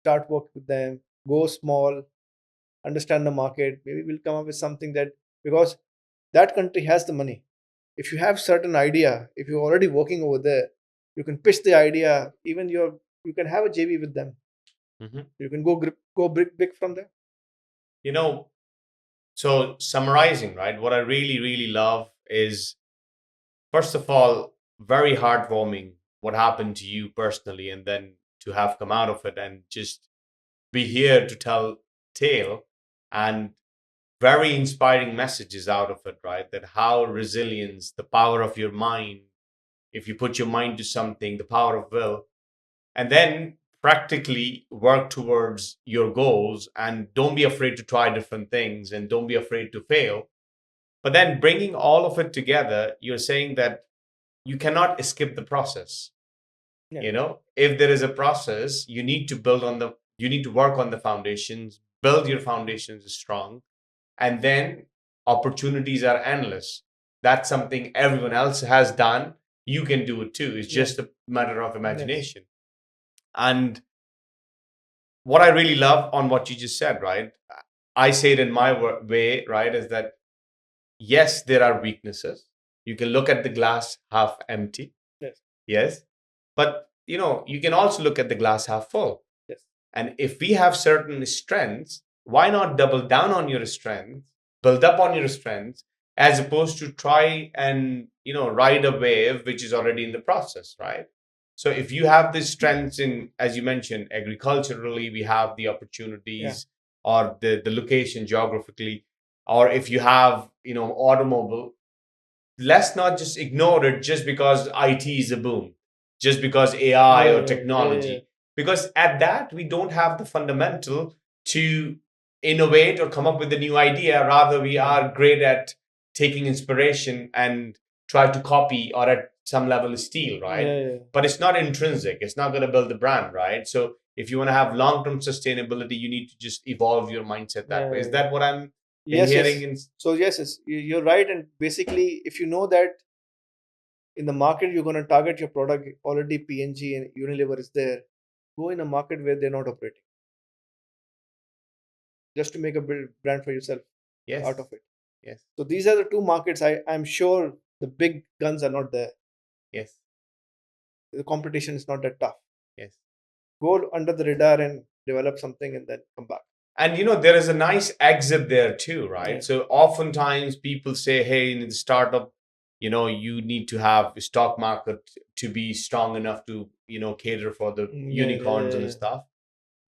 start work with them, go small, understand the market. Maybe we'll come up with something that because that country has the money. If you have certain idea, if you're already working over there, you can pitch the idea. Even you can have a JV with them. Mhm. You can go big from there. You know, so summarizing, right? What I really, really love is, first of all, very heartwarming what happened to you personally, and then to have come out of it and just be here to tell tale, and very inspiring messages out of it, right? That how resilience, the power of your mind, if you put your mind to something, the power of will, and then practically work towards your goals, and don't be afraid to try different things, and don't be afraid to fail. But then bringing all of it together, you're saying that you cannot escape the process. Yeah, If there is a process, you need to work on the foundations, build your foundations strong, and then opportunities are endless. That's something everyone else has done. You can do it too. It's yeah, just a matter of yes, imagination. And what I really love on what you just said, right? I say it in my way, right? Is that yes, there are weaknesses. You can look at the glass half empty. yes, Yes. But you can also look at the glass half full. yes, And if we have certain strengths, why not double down on your strengths, build up on your strengths, as opposed to try and ride a wave which is already in the process, right? So if you have the strengths in, as you mentioned, agriculturally, we have the yeah, opportunities, or the location geographically, or if you have automobile, let's not just ignore it just because IT is a boom, just because AI yeah, or yeah, yeah, yeah, technology. Because at that, we don't have the fundamental to innovate or come up with a new idea. Rather, we yeah, are great at taking inspiration and try to copy, or at some level steal, right? yeah, yeah. But it's not intrinsic. It's not going to build the brand, right? So if you want to have long-term sustainability, you need to just evolve your mindset that way. Is Yeah. that what I'm Yes, inhering yes. in? So yes, yes, you're right. And basically, if you know that in the market you're going to target your product already, PNG and Unilever is there, go in a market where they're not operating, just to make a brand for yourself out Yes. of it. Yes. So these are the two markets. I'm sure the big guns are not there. Yes. The competition is not that tough. Yes. Go under the radar and develop something and then come back. And there is a nice exit there too, Yeah. right? So oftentimes people say, hey, in the startup, you need to have a stock market to be strong enough to, cater for the Yeah, unicorns and yeah, stuff.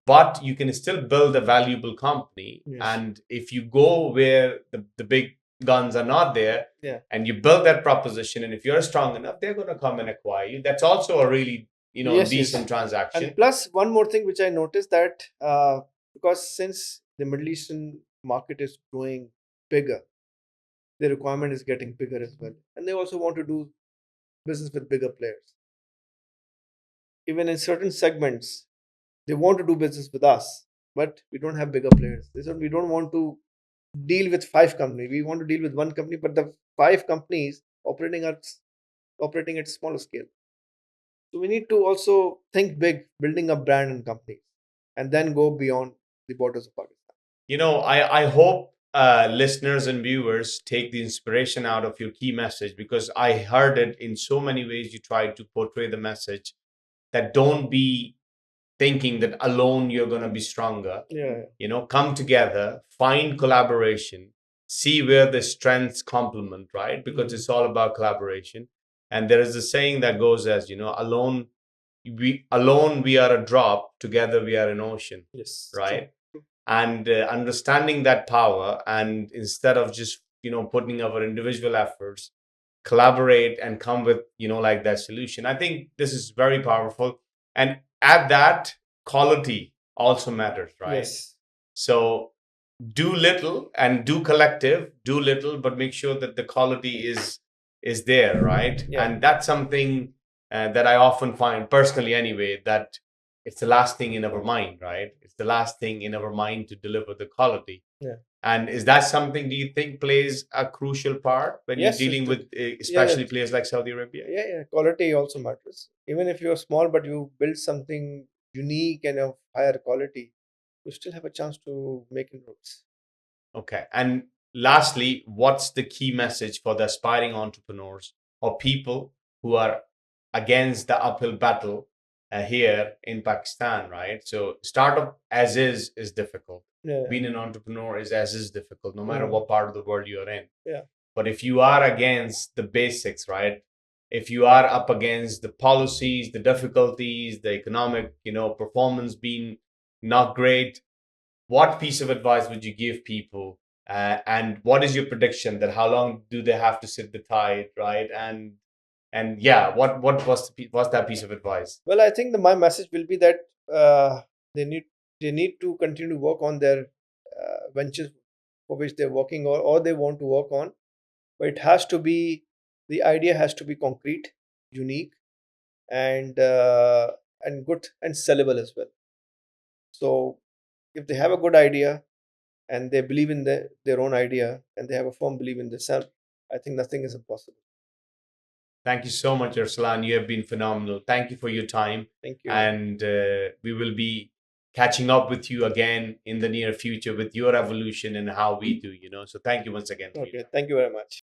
But you can still build a valuable company. yeah. Yes. And if you go where the big guns are not there, Yeah. and you build that proposition, and if you're strong enough, they're going to come and acquire you. That's also a really, Yes, yes. decent transaction. And plus, one more thing which I noticed that because since the Middle Eastern market is growing bigger, the requirement is getting bigger as well. And they also want to do business with bigger players. Even in certain segments, they want to do business with us, but we don't have bigger players. They said we don't want to deal with five companies. We want to deal with one company, but the five companies operating at smaller scale. So we need to also think big, building a brand and companies, and then go beyond the borders of Pakistan. I hope listeners and viewers take the inspiration out of your key message, because I heard it in so many ways. You tried to portray the message that don't be thinking that alone you're going to be stronger. Yeah, Come together, find collaboration, see where the strengths complement, right? Because mm, it's all about collaboration. And there is a saying that goes as, alone we are a drop, together we are an ocean, yes, true. right? And understanding that power, and instead of just putting our individual efforts, collaborate and come with, like that solution. I think this is very powerful. And at that, quality also matters, right? Yes. So do little and do collective, do little, but make sure that the quality is there, right? Yeah. And that's something that I often find personally anyway, that it's the last thing in our mind, right? It's the last thing in our mind to deliver the quality. Yeah. And is that something, do you think, plays a crucial part when you're Yes. dealing with Yeah. especially players like Saudi Arabia? Yeah. Yeah. Quality also matters. Even if you're small, but you build something unique and of higher quality, you still have a chance to make inroads. Okay. And lastly, what's the key message for the aspiring entrepreneurs or people who are against the uphill battle here in Pakistan, right? So, startup as is difficult. Yeah. Being an entrepreneur is as is difficult, no matter Mm. what part of the world you're in. Yeah. But if you are against the basics, right? If you are up against the policies, the difficulties, the economic, performance being not great, what piece of advice would you give people? And what is your prediction that how long do they have to sit the tide, right? And yeah, what's that piece of advice? Well, I think my message will be that uh, they need they need to continue to work on their ventures for which they're working, or they want to work on. But it has to be, the idea has to be concrete, unique, and good and sellable as well. So if they have a good idea and they believe in their own idea and they have a firm belief in themselves, I think nothing is impossible. Thank you so much, Arsalan. You have been phenomenal. Thank you for your time. Thank you. And we will be catching up with you again in the near future with your evolution and how we do, So thank you once again for your Okay, time. thank you very much.